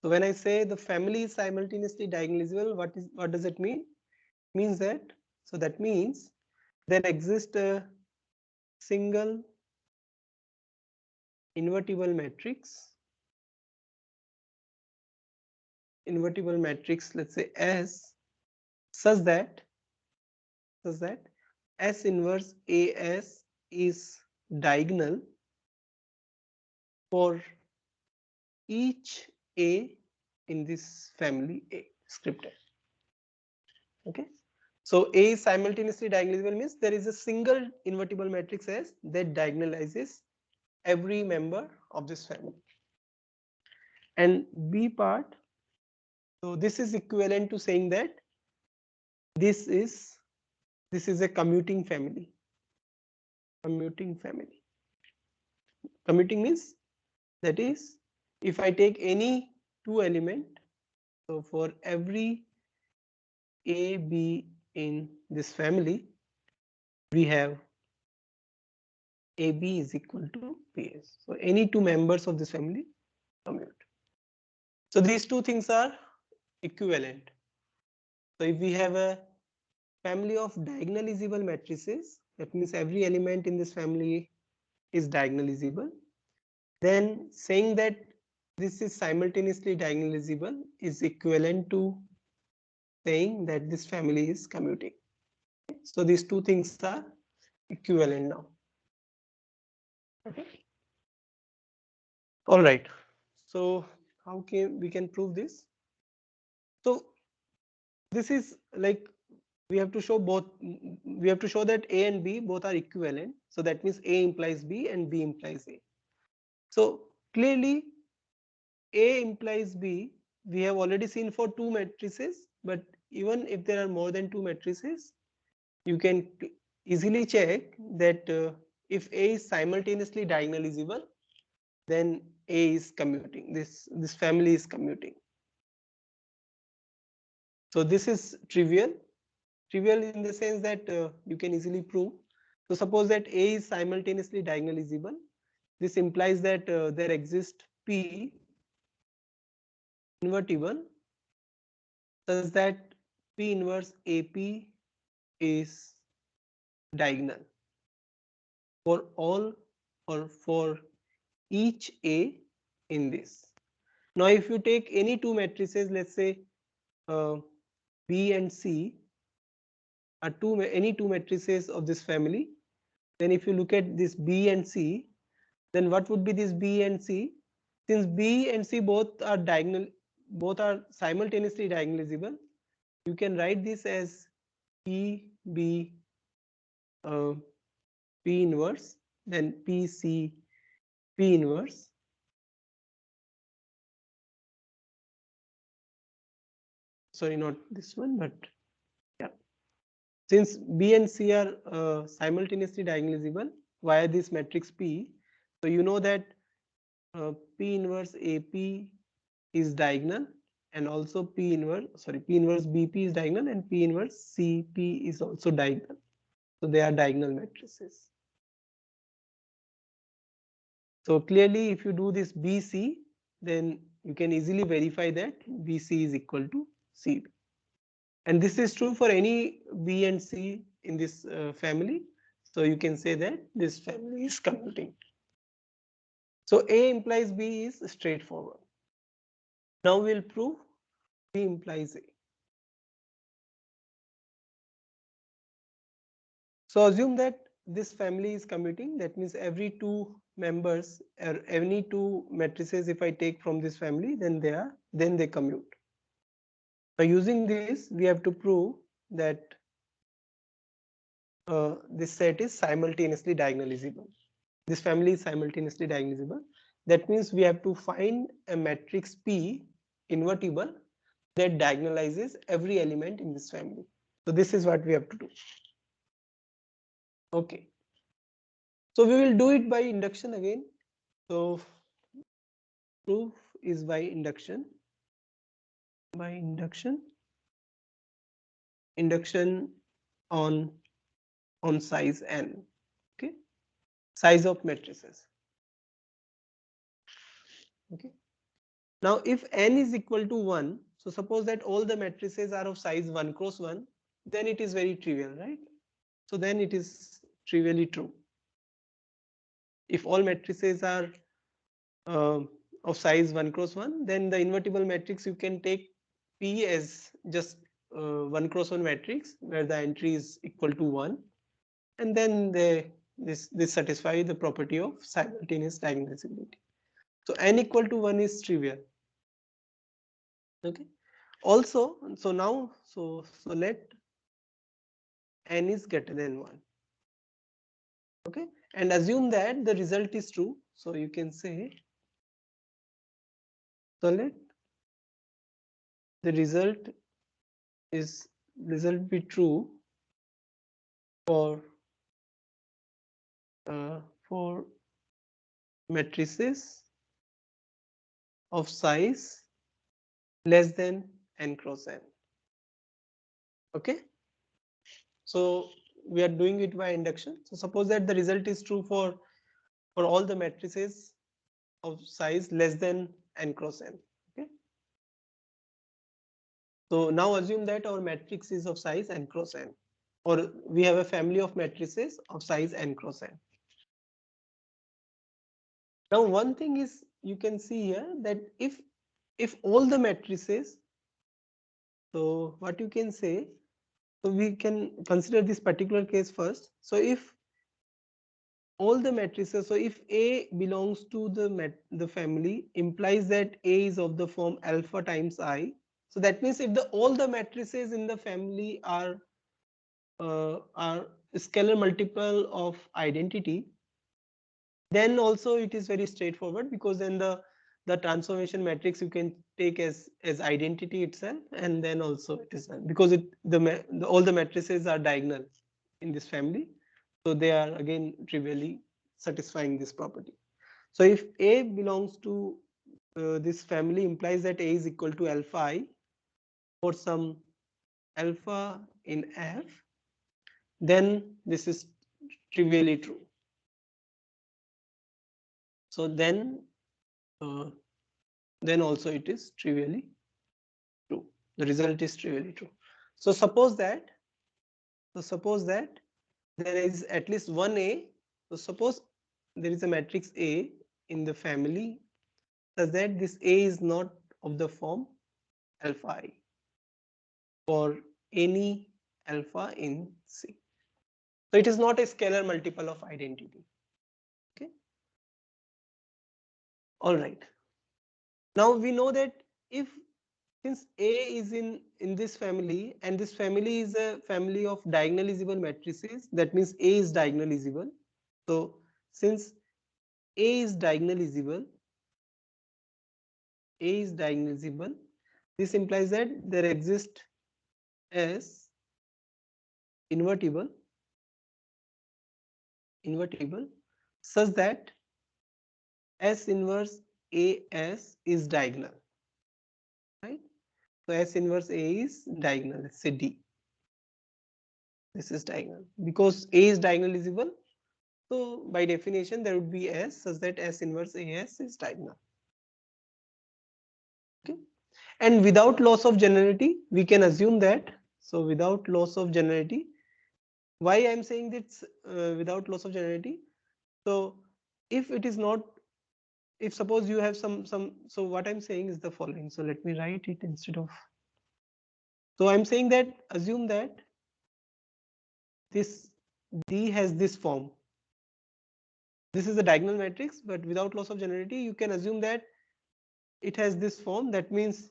So when I say the family is simultaneously diagonalizable, what does it mean? Means that, so that means there exists a single invertible matrix, let's say S, such that S inverse AS is diagonal for each A in this family A script A. Okay, so A is simultaneously diagonalizable means there is a single invertible matrix S that diagonalizes every member of this family. And B part, so this is equivalent to saying that this is a commuting family. Commuting means, that is, if I take any two element, so for every A, B in this family, we have AB is equal to PS. So any two members of this family commute. So these two things are equivalent. So if we have a family of diagonalizable matrices, that means every element in this family is diagonalizable. Then saying that this is simultaneously diagonalizable is equivalent to saying that this family is commuting. So these two things are equivalent now. Okay. All right. So how can we prove this? So this is like we have to show both. We have to show that A and B both are equivalent. So that means A implies B and B implies A. So clearly A implies B. We have already seen for two matrices, but even if there are more than two matrices, you can easily check that if A is simultaneously diagonalizable, then A is commuting. This family is commuting. So this is trivial. Trivial in the sense that you can easily prove. So suppose that A is simultaneously diagonalizable. This implies that there exists P invertible such that P inverse AP is diagonal for all or for each A in this. Now if you take any two matrices, let's say B and C are any two matrices of this family, then if you look at this B and C, then what would be this B and C? Since B and C both are simultaneously diagonalizable, you can write this as P B P inverse, then P C P inverse. Sorry, not this one, but yeah. Since B and C are simultaneously diagonalizable via this matrix P, so you know that P inverse AP is diagonal, and also P inverse BP is diagonal, and P inverse CP is also diagonal. So they are diagonal matrices. So clearly, if you do this BC, then you can easily verify that BC is equal to CB. And this is true for any B and C in this family. So you can say that this family is commuting. So A implies B is straightforward. Now we'll prove B implies A. So assume that this family is commuting. That means every two members or any two matrices, if I take from this family, then they commute. Now using this, we have to prove that this set is simultaneously diagonalizable. This family is simultaneously diagonalizable. That means we have to find a matrix P invertible that diagonalizes every element in this family. So this is what we have to do. Okay. So we will do it by induction again. So proof is by induction. By induction on size n. Okay. Size of matrices. Okay. Now if n is equal to 1, so suppose that all the matrices are of size 1 cross 1, then it is very trivial, right? So then it is trivially true. If all matrices are of size 1 cross 1, then the invertible matrix you can take P as just 1 cross 1 matrix where the entry is equal to 1, and then this satisfies the property of simultaneous diagonalizability. So n equal to 1 is trivial. Okay. Also, so now so let n is greater than 1. Okay, and assume that the result is true. So you can say, so let the result be true for for matrices of size less than n cross n. Okay, so we are doing it by induction. So suppose that the result is true for all the matrices of size less than n cross n. Okay, so now assume that our matrix is of size n cross n, or we have a family of matrices of size n cross n. Now one thing is, you can see here that if all the matrices, so what you can say, so we can consider this particular case first. So if all the matrices, so if A belongs to the family, implies that A is of the form alpha times I. So that means if all the matrices in the family are scalar multiple of identity, then also it is very straightforward, because then the transformation matrix you can take as identity itself, and then also it is done, because all the matrices are diagonal in this family, so they are again trivially satisfying this property. So if A belongs to this family, implies that A is equal to alpha I for some alpha in F, then this is trivially true. So then also it is trivially true. The result is trivially true. So suppose that there is at least one A. So suppose there is a matrix A in the family such that this A is not of the form alpha I for any alpha in C. So it is not a scalar multiple of identity. Okay. All right. Now we know that if, since A is in this family, and this family is a family of diagonalizable matrices, that means A is diagonalizable. So since A is diagonalizable, this implies that there exists S invertible such that S inverse AS is diagonal, right? So S inverse A is diagonal. Let's say D. This is diagonal because A is diagonalizable. So by definition, there would be S such that S inverse AS is diagonal. Okay. And without loss of generality, we can assume that. So without loss of generality, why I'm saying this without loss of generality? So if it is not, if suppose you have some, so what I'm saying is the following. So let me write it instead of. So I'm saying that assume that this D has this form. This is a diagonal matrix, but without loss of generality, you can assume that it has this form. That means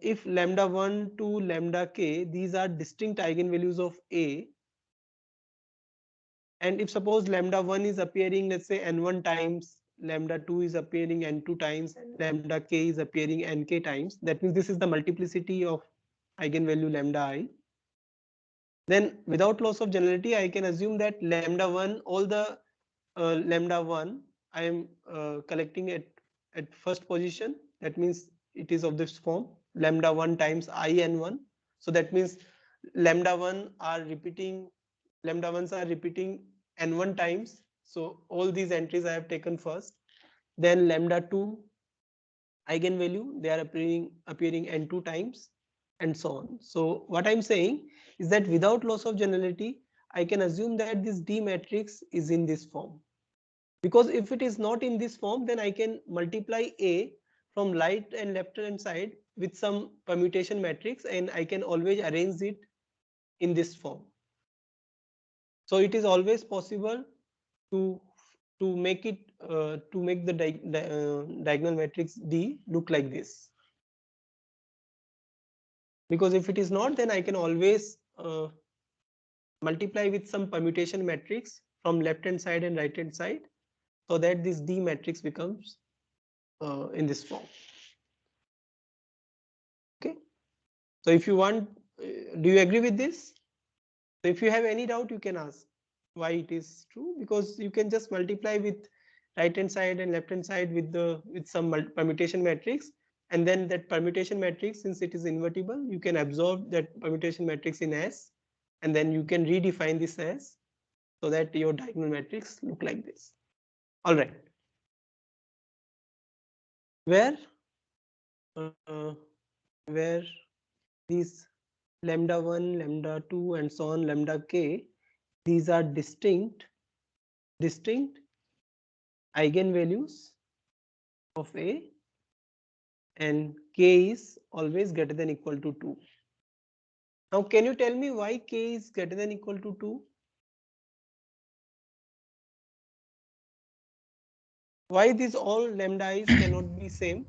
if lambda 1 to lambda k, these are distinct eigenvalues of A. And if suppose lambda 1 is appearing, let's say n1 times, lambda 2 is appearing n2 times and lambda k is appearing nk times. That means this is the multiplicity of eigenvalue lambda I. Then without loss of generality, I can assume that lambda 1, all the lambda 1, I am collecting at first position. That means it is of this form, lambda 1 times I n1. So that means lambda 1 are repeating, lambda 1s are repeating n1 times. So all these entries I have taken first. Then lambda 2 eigenvalue, they are appearing n2 times and so on. So what I'm saying is that without loss of generality, I can assume that this D matrix is in this form. Because if it is not in this form, then I can multiply A from right and left hand side with some permutation matrix, and I can always arrange it in this form. So it is always possible to make it to make the diagonal matrix D look like this. Because if it is not, then I can always multiply with some permutation matrix from left hand side and right hand side, so that this D matrix becomes in this form. Okay. So if you want, do you agree with this? So if you have any doubt, you can ask why it is true, because you can just multiply with right hand side and left hand side with some permutation matrix, and then that permutation matrix, since it is invertible, you can absorb that permutation matrix in S, and then you can redefine this as, so that your diagonal matrix look like this. All right. Where where these lambda 1, lambda 2 and so on, lambda k, these are distinct eigenvalues of A, and k is always greater than equal to 2. Now can you tell me why k is greater than equal to 2? Why these all lambda i's cannot be same?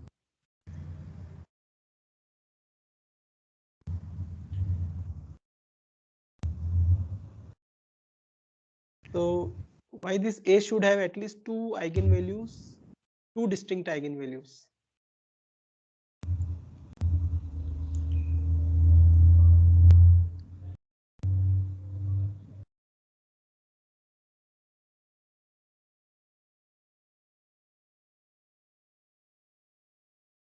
So why this A should have at least two eigenvalues, two distinct eigenvalues?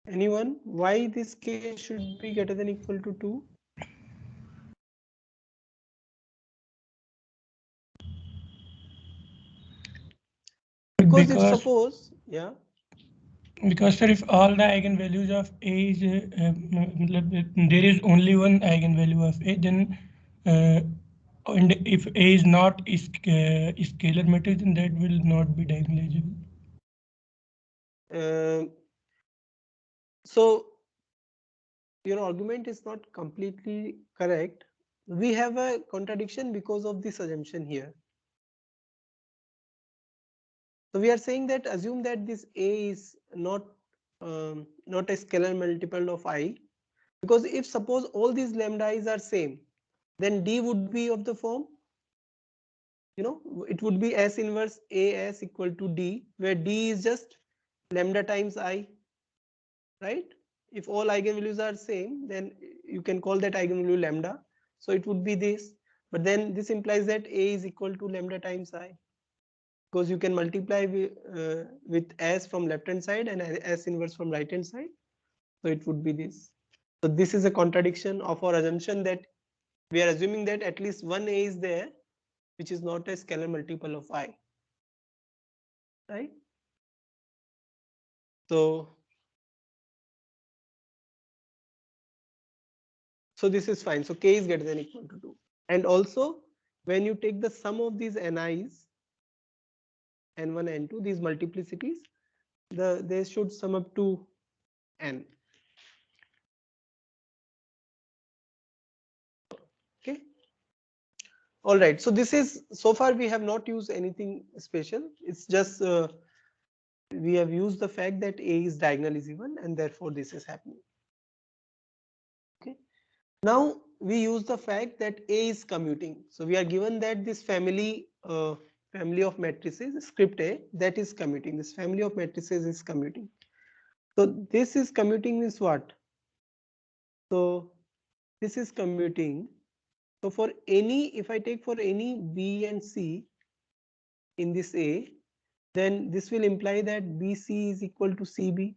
Anyone? Why this k should be greater than equal to 2? Because if suppose, yeah. Because sir, if all the eigenvalues of A is there is only one eigenvalue of A, then and if A is not scalar matrix, then that will not be diagonalizable. So your argument is not completely correct. We have a contradiction because of this assumption here. So we are saying that assume that this A is not a scalar multiple of I, because if suppose all these lambda i's are same, then D would be of the form, it would be S inverse AS equal to D, where D is just lambda times I, right? If all eigenvalues are same, then you can call that eigenvalue lambda. So it would be this, but then this implies that A is equal to lambda times I, because you can multiply with S from left hand side and S inverse from right hand side. So it would be this. So this is a contradiction of our assumption that we are assuming that at least one A is there, which is not a scalar multiple of I, right? So this is fine. So k is greater than equal to 2. And also when you take the sum of these ni's, n1, n2, these multiplicities, they should sum up to n. Okay. All right. So this is, so far we have not used anything special. It's just we have used the fact that A is diagonally even, and therefore this is happening. Okay. Now we use the fact that A is commuting. So we are given that this family family of matrices, script A, that is commuting. This family of matrices is commuting. So this is commuting means what? So this is commuting. So for any, if I take for any B and C in this A, then this will imply that BC is equal to CB,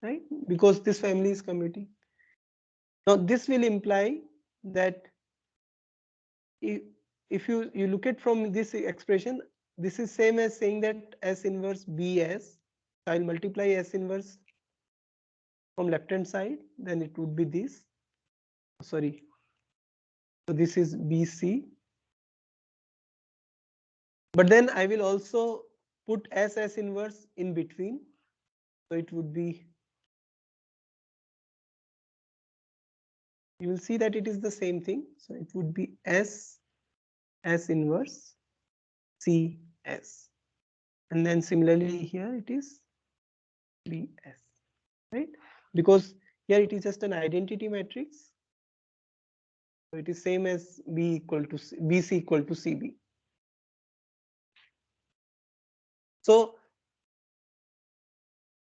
right? Because this family is commuting. Now this will imply that if you look at from this expression, this is same as saying that S inverse BS. So I'll multiply S inverse from left hand side, then it would be this. Sorry. So this is BC. But then I will also put S inverse in between. So it would be, you will see that it is the same thing. So it would be S inverse CS. And then similarly here it is BS, right? Because here it is just an identity matrix. So it is same as B equal to BC equal to CB. So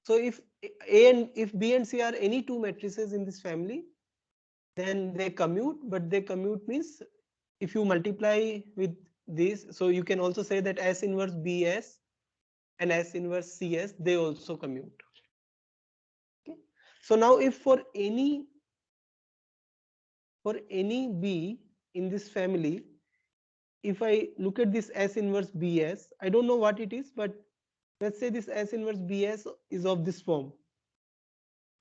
if if B and C are any two matrices in this family, then they commute, but they commute means if you multiply with this, so you can also say that S inverse BS and S inverse CS, they also commute. Okay. So now if for any B in this family, if I look at this S inverse BS, I don't know what it is, but let's say this S inverse BS is of this form.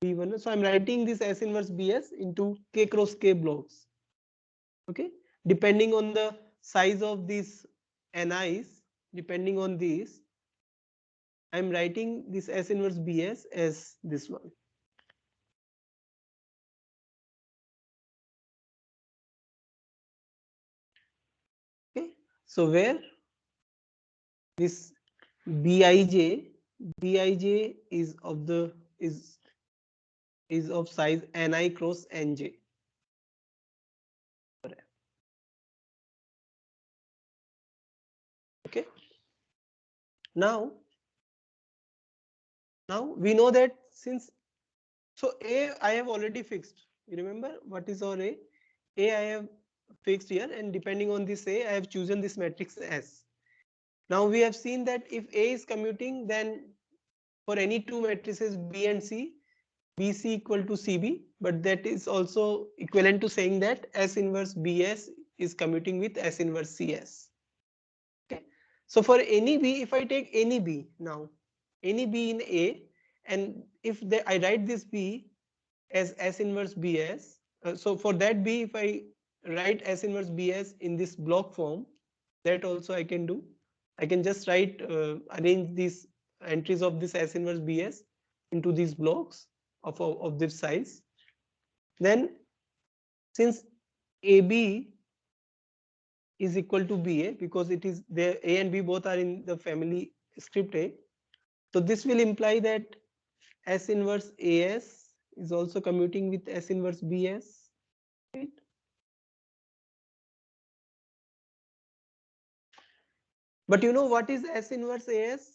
B1. So I'm writing this S inverse BS into K cross K blocks. Okay. Depending on the size of these NIs, depending on this, I'm writing this S inverse BS as this one. Okay. So where this Bij is of the is of size Ni cross Nj. Okay. Now we know that since, so A I have already fixed. You remember what is our A? A I have fixed here, and depending on this A, I have chosen this matrix S. Now we have seen that if A is commuting, then for any two matrices B and C, BC equal to CB, but that is also equivalent to saying that S inverse BS is commuting with S inverse CS. Okay. So for any B, if I take any B now, any B in A, and if I write this B as S inverse BS, so for that B, if I write S inverse BS in this block form, that also I can do. I can just write, arrange these entries of this S inverse BS into these blocks of this size. Then since AB is equal to BA, because it is there, A and B both are in the family script A. So this will imply that S inverse AS is also commuting with S inverse BS. Right? But you know what is S inverse AS?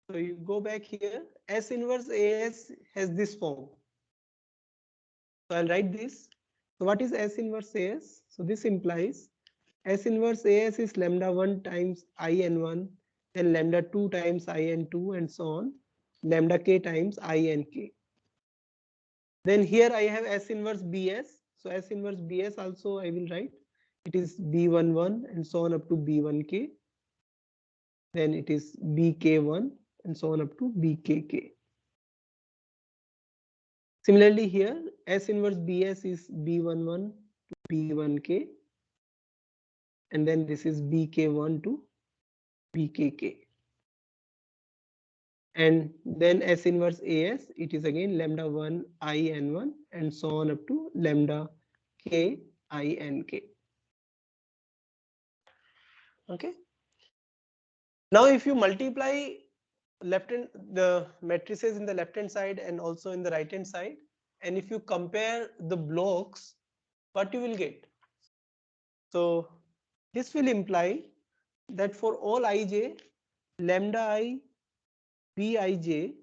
So you go back here, S inverse AS has this form. So I'll write this. So what is S inverse AS? So this implies S inverse AS is lambda 1 times IN1, then lambda 2 times IN2, and so on, lambda k times INK. Then here I have S inverse BS. So S inverse BS also I will write. It is B11 and so on up to B1K. Then it is BK1 and so on up to BKK. Similarly here, S inverse BS is B11 to B1K. And then this is BK1 to BKK. And then S inverse AS, it is again lambda 1 IN1 and so on up to lambda K INK. Okay. Now if you multiply the matrices in the left hand side and also in the right hand side, and if you compare the blocks, what you will get? So this will imply that for all ij, lambda I Bij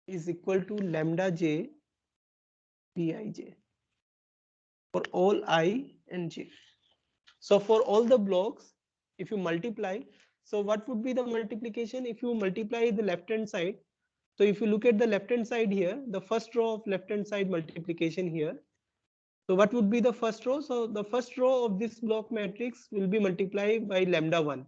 is equal to lambda j Bij for all I and j. So for all the blocks, if you multiply, so what would be the multiplication? If you multiply the left hand side, so if you look at the left hand side here, the first row of left hand side multiplication here. So what would be the first row? So the first row of this block matrix will be multiplied by lambda 1,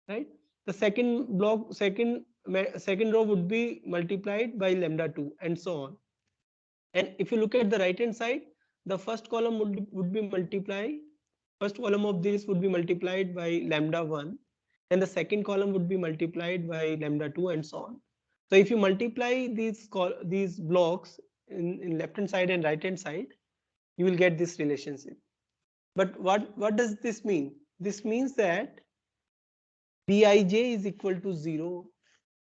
right? The second block, second row would be multiplied by lambda 2 and so on. And if you look at the right hand side, the first column would be multiplied. First column of this would be multiplied by lambda 1 and the second column would be multiplied by lambda 2 and so on. So if you multiply these blocks in left hand side and right hand side, you will get this relationship. But what does this mean? This means that Bij is equal to 0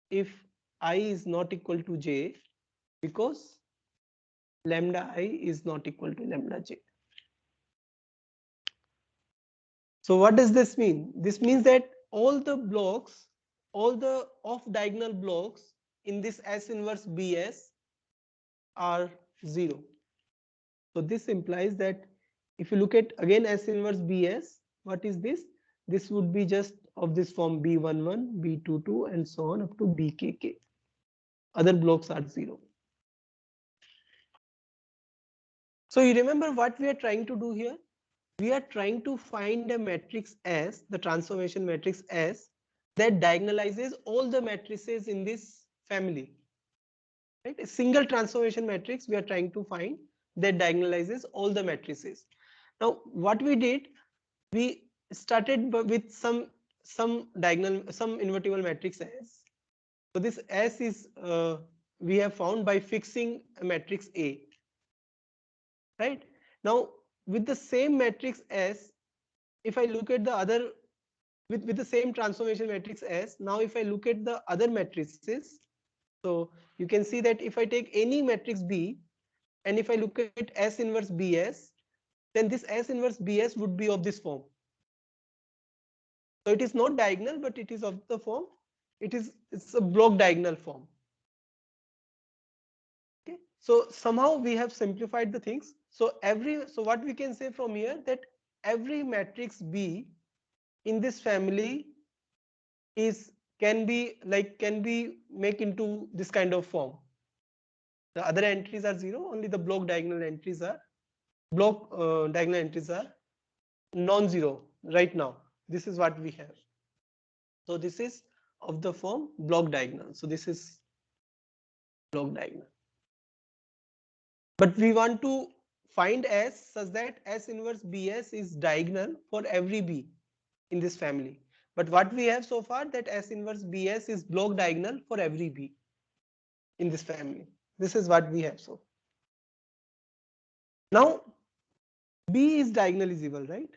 if I is not equal to j, because lambda I is not equal to lambda j. So what does this mean? This means that all the blocks, all the off diagonal blocks in this S inverse Bs are 0. So this implies that if you look at again S inverse Bs, what is this? This would be just of this form B11, B22 and so on up to BKK. Other blocks are 0. So you remember what we are trying to do here? We are trying to find a matrix S, the transformation matrix S, that diagonalizes all the matrices in this family. Right? A single transformation matrix we are trying to find that diagonalizes all the matrices. Now, what we did, we started with some invertible matrix S. So this S is we have found by fixing a matrix A. Right? Now, with the same matrix S, if I look at the other with the same transformation matrix S, now if I look at the other matrices, so you can see that if I take any matrix B and if I look at S inverse Bs, then this S inverse Bs would be of this form. So it is not diagonal, but it is of the form. It's a block diagonal form. Okay. So somehow we have simplified the things. So what we can say from here, that every matrix B in this family can be make into this kind of form. The other entries are 0, only the block diagonal entries are non-zero right now. This is what we have. So this is of the form block diagonal. So this is block diagonal. But we want to find S such that S inverse Bs is diagonal for every B in this family. But what we have so far, that S inverse Bs is block diagonal for every B in this family. This is what we have so. Now B is diagonalizable, right?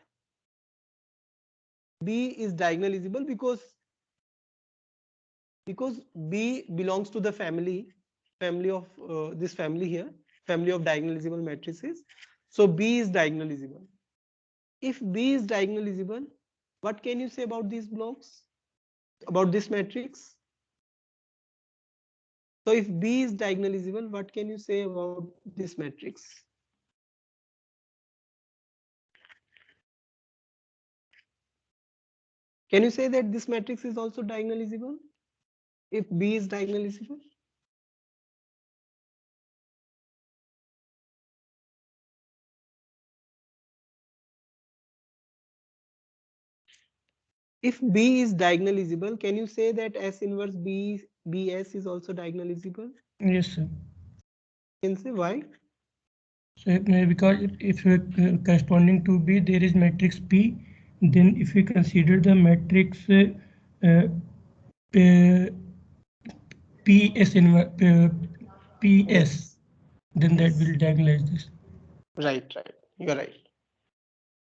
B is diagonalizable because B belongs to the family of this family here, family of diagonalizable matrices. So B is diagonalizable. If B is diagonalizable, what can you say about these blocks, about this matrix? So if B is diagonalizable, what can you say about this matrix? Can you say that this matrix is also diagonalizable if B is diagonalizable? If B is diagonalizable, can you say that S inverse Bs is also diagonalizable? Yes, sir. Can say why? So because if corresponding to B there is matrix P, then if we consider the matrix PS inverse PS, Yes. then that Yes. will diagonalize this. Right. You're right.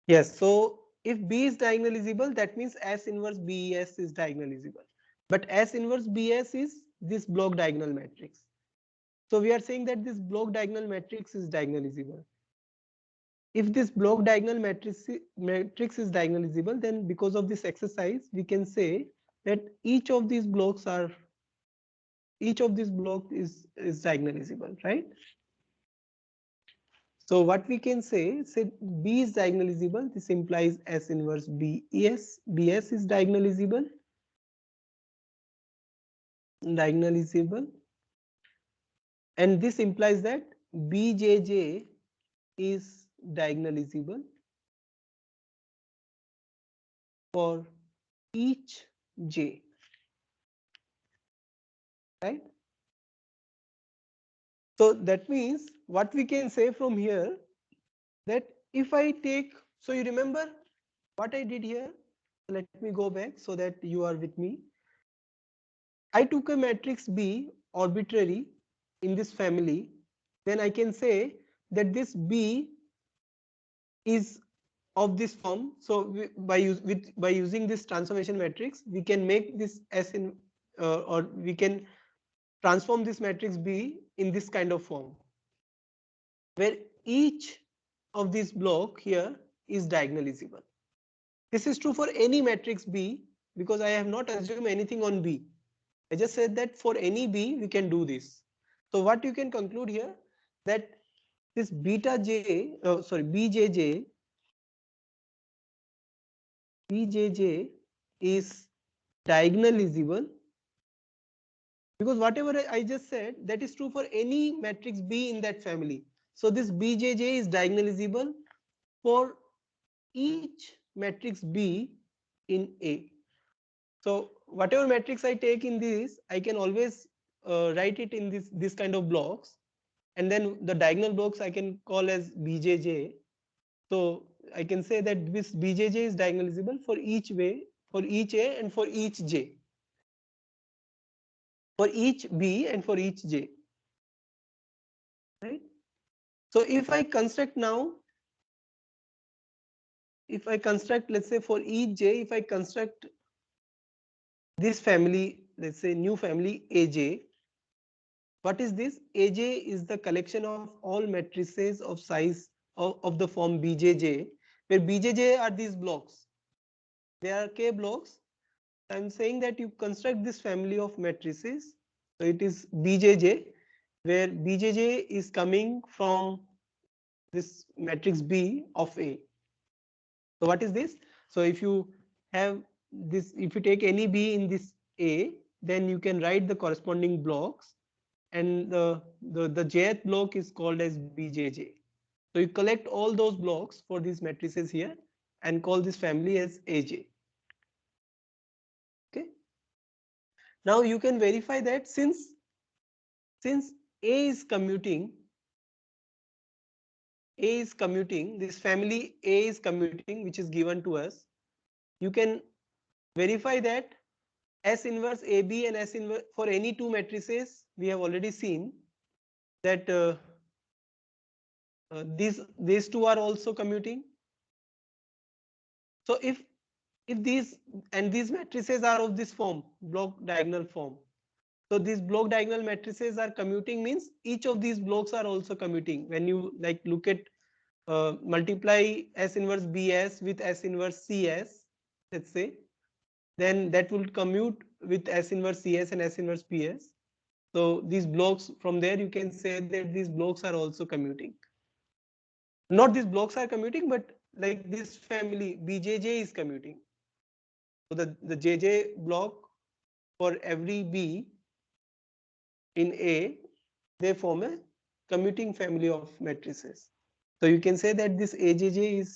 Yes. So if B is diagonalizable, that means S inverse Bs is diagonalizable. But S inverse Bs is this block diagonal matrix. So we are saying that this block diagonal matrix is diagonalizable. if this block diagonal matrix is diagonalizable, then because of this exercise, we can say that each of these block is diagonalizable, right? So what we can say B is diagonalizable. This implies S inverse BS is diagonalizable. And this implies that BJJ is diagonalizable for each J, right? So that means what we can say from here, that if I take, so you remember what I did here? Let me go back so that you are with me. I took a matrix B arbitrary in this family, then I can say that this B is of this form. So by using this transformation matrix, we can make this S in or we can transform this matrix B in this kind of form, where each of this block here is diagonalizable. This is true for any matrix B because I have not assumed anything on B. I just said that for any B we can do this. So what you can conclude here, that this BJJ is diagonalizable, because whatever I just said, that is true for any matrix B in that family. So this BJJ is diagonalizable for each matrix B in A. So whatever matrix I take in this, I can always write it in this kind of blocks, and then the diagonal blocks I can call as BJJ. So I can say that this BJJ is diagonalizable for each A and for each J, for each B and for each J, right? So if I construct now, let's say for each J, if I construct this family, let's say new family AJ. What is this? AJ is the collection of all matrices of size of the form BJJ, where BJJ are these blocks. They are K blocks. I'm saying that you construct this family of matrices. So it is BJJ, where BJJ is coming from this matrix B of A. So what is this? So if you have this, if you take any B in this A, then you can write the corresponding blocks, and the jth block is called as BJJ. So you collect all those blocks for these matrices here and call this family as AJ. Okay. Now you can verify that since A is commuting, this family A is commuting, which is given to us, you can verify that S inverse AB and S inverse for any two matrices, we have already seen that these two are also commuting. So if these matrices are of this form, block diagonal form, so these block diagonal matrices are commuting, means each of these blocks are also commuting. When you like look at multiply S inverse BS with S inverse CS, let's say, then that will commute with S inverse CS and S inverse PS. So these blocks, from there you can say that these blocks are also commuting. Not these blocks are commuting, but like this family BJJ is commuting. So the JJ block for every B in A, they form a commuting family of matrices. So you can say that this AJJ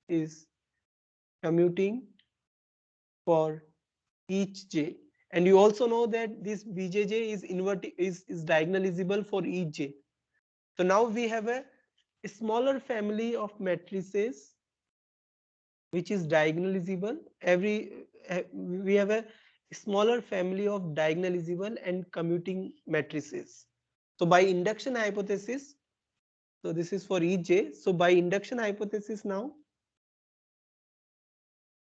is commuting for each J. And you also know that this BJJ is diagonalizable for each J. So now we have a smaller family of matrices which is diagonalizable. We have a smaller family of diagonalizable and commuting matrices. So by induction hypothesis, so this is for each J. So by induction hypothesis now,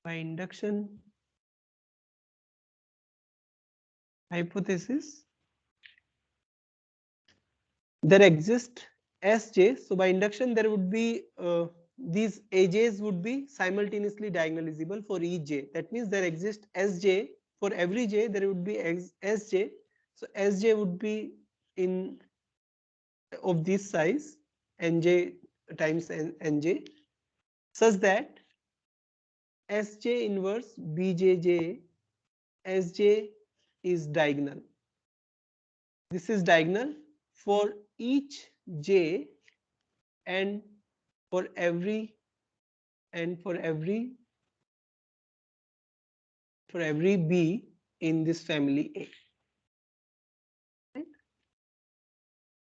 by induction hypothesis, there exists Sj. So by induction there would be these AJs would be simultaneously diagonalizable for each J. That means there exists Sj for every J. There would be Sj. So Sj would be in of this size Nj times Nj, such that Sj inverse Bjj Sj is diagonal. This is diagonal for each J and for every B in this family A. Right?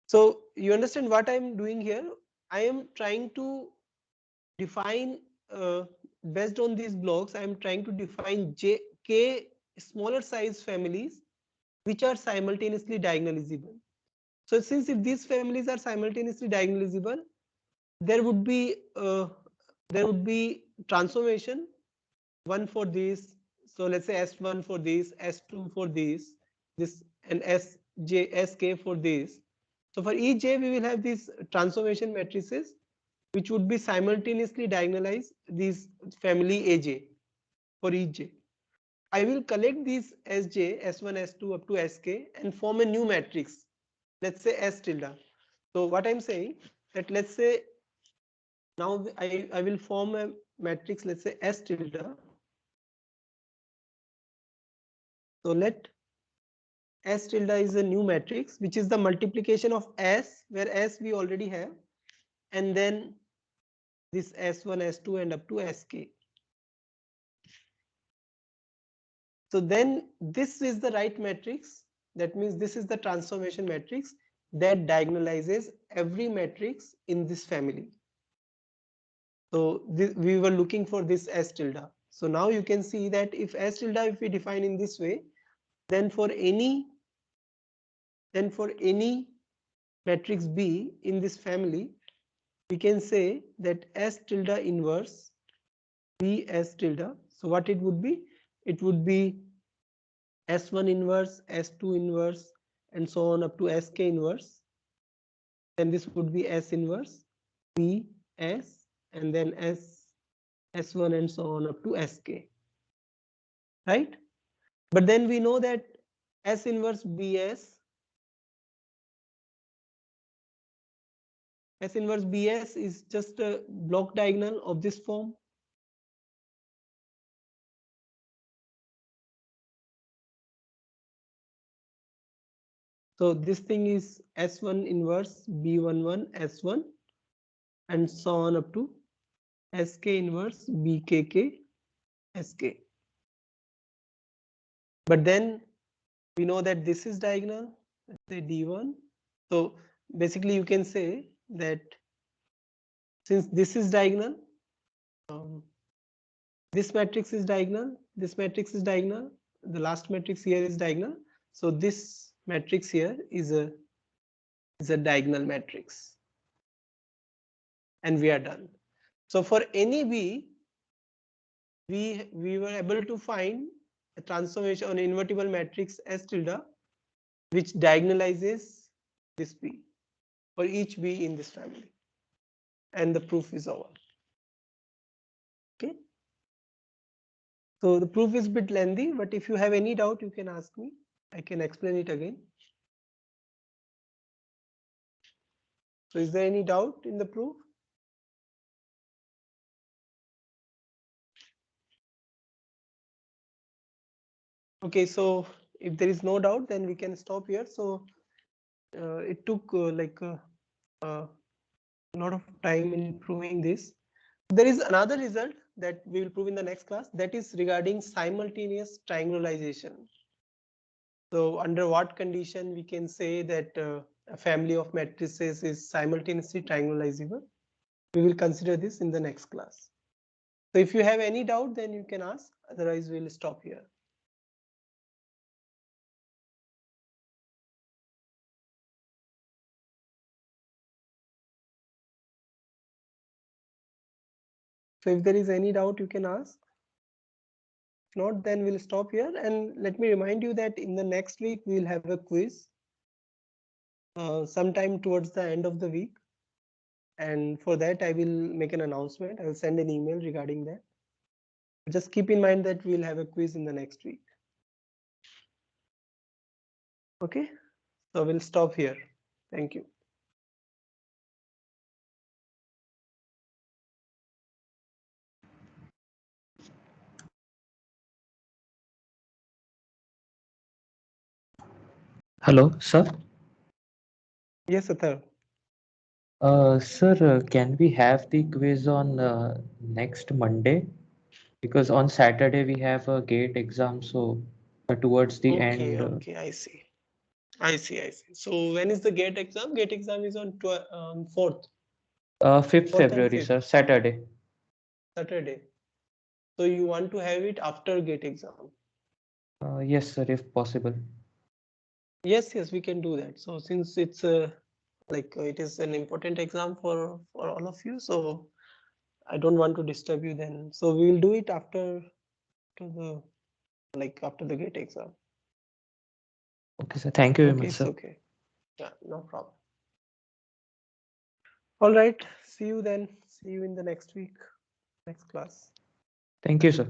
So you understand what I am doing here? I am trying to define based on these blocks. I am trying to define k smaller size families which are simultaneously diagonalizable. So since if these families are simultaneously diagonalizable, there would be transformation, one for this. So let's say S1 for this, S2 for this, and Sk for this. So for each J, we will have these transformation matrices which would be simultaneously diagonalize these family Aj for each J. I will collect these Sj, S1, S2 up to Sk and form a new matrix. Let's say S tilde. So what I'm saying that let's say now I will form a matrix, let's say S tilde. So let S tilde is a new matrix, which is the multiplication of S, where S we already have, and then this S1, S2 and up to Sk. So then this is the right matrix. That means this is the transformation matrix that diagonalizes every matrix in this family. So we were looking for this S tilde. So now you can see that if S tilde, if we define in this way, then for any matrix B in this family, we can say that S tilde inverse B S tilde. So what it would be? It would be S1 inverse, S2 inverse, and so on up to Sk inverse. Then this would be S inverse, B, S, and then S1 and so on up to Sk. Right? But then we know that S inverse BS, S inverse BS is just a block diagonal of this form. So this thing is S1 inverse B11 S1 and so on up to Sk inverse BKK Sk. But then we know that this is diagonal, let's say D1. So basically you can say that since this is diagonal, this matrix is diagonal, this matrix is diagonal, the last matrix here is diagonal. So this matrix here is a diagonal matrix. And we are done. So for any B, we were able to find a transformation on invertible matrix S tilde, which diagonalizes this B for each B in this family. And the proof is over. Okay. So the proof is a bit lengthy, but if you have any doubt, you can ask me. I can explain it again. So is there any doubt in the proof? Okay, so if there is no doubt, then we can stop here. So it took a lot of time in proving this. There is another result that we will prove in the next class, that is regarding simultaneous triangularization. So under what condition we can say that a family of matrices is simultaneously triangularizable? We will consider this in the next class. So if you have any doubt, then you can ask, otherwise we'll stop here. So if there is any doubt, you can ask. If not, then we'll stop here. And let me remind you that in the next week, we'll have a quiz sometime towards the end of the week. and for that I will make an announcement. I will send an email regarding that. Just keep in mind that we'll have a quiz in the next week. Okay, so we'll stop here. Thank you. Hello, sir. Yes, Athar. Sir, can we have the quiz on next Monday? Because on Saturday we have a gate exam, so towards the Okay, end. okay, I see. I see, I see. So when is the gate exam? Gate exam is on 4th. 5th 4th and February, 5th, sir, Saturday. Saturday. So you want to have it after gate exam? Yes, sir, if possible. Yes, yes, we can do that. So since it's it is an important exam for all of you, so I don't want to disturb you then. So we will do it after to the after the gate exam. Okay, sir. Thank you very Okay, much, it's sir. okay. Yeah, no problem. All right. See you then. See you in the next week, next class. Thank you, sir.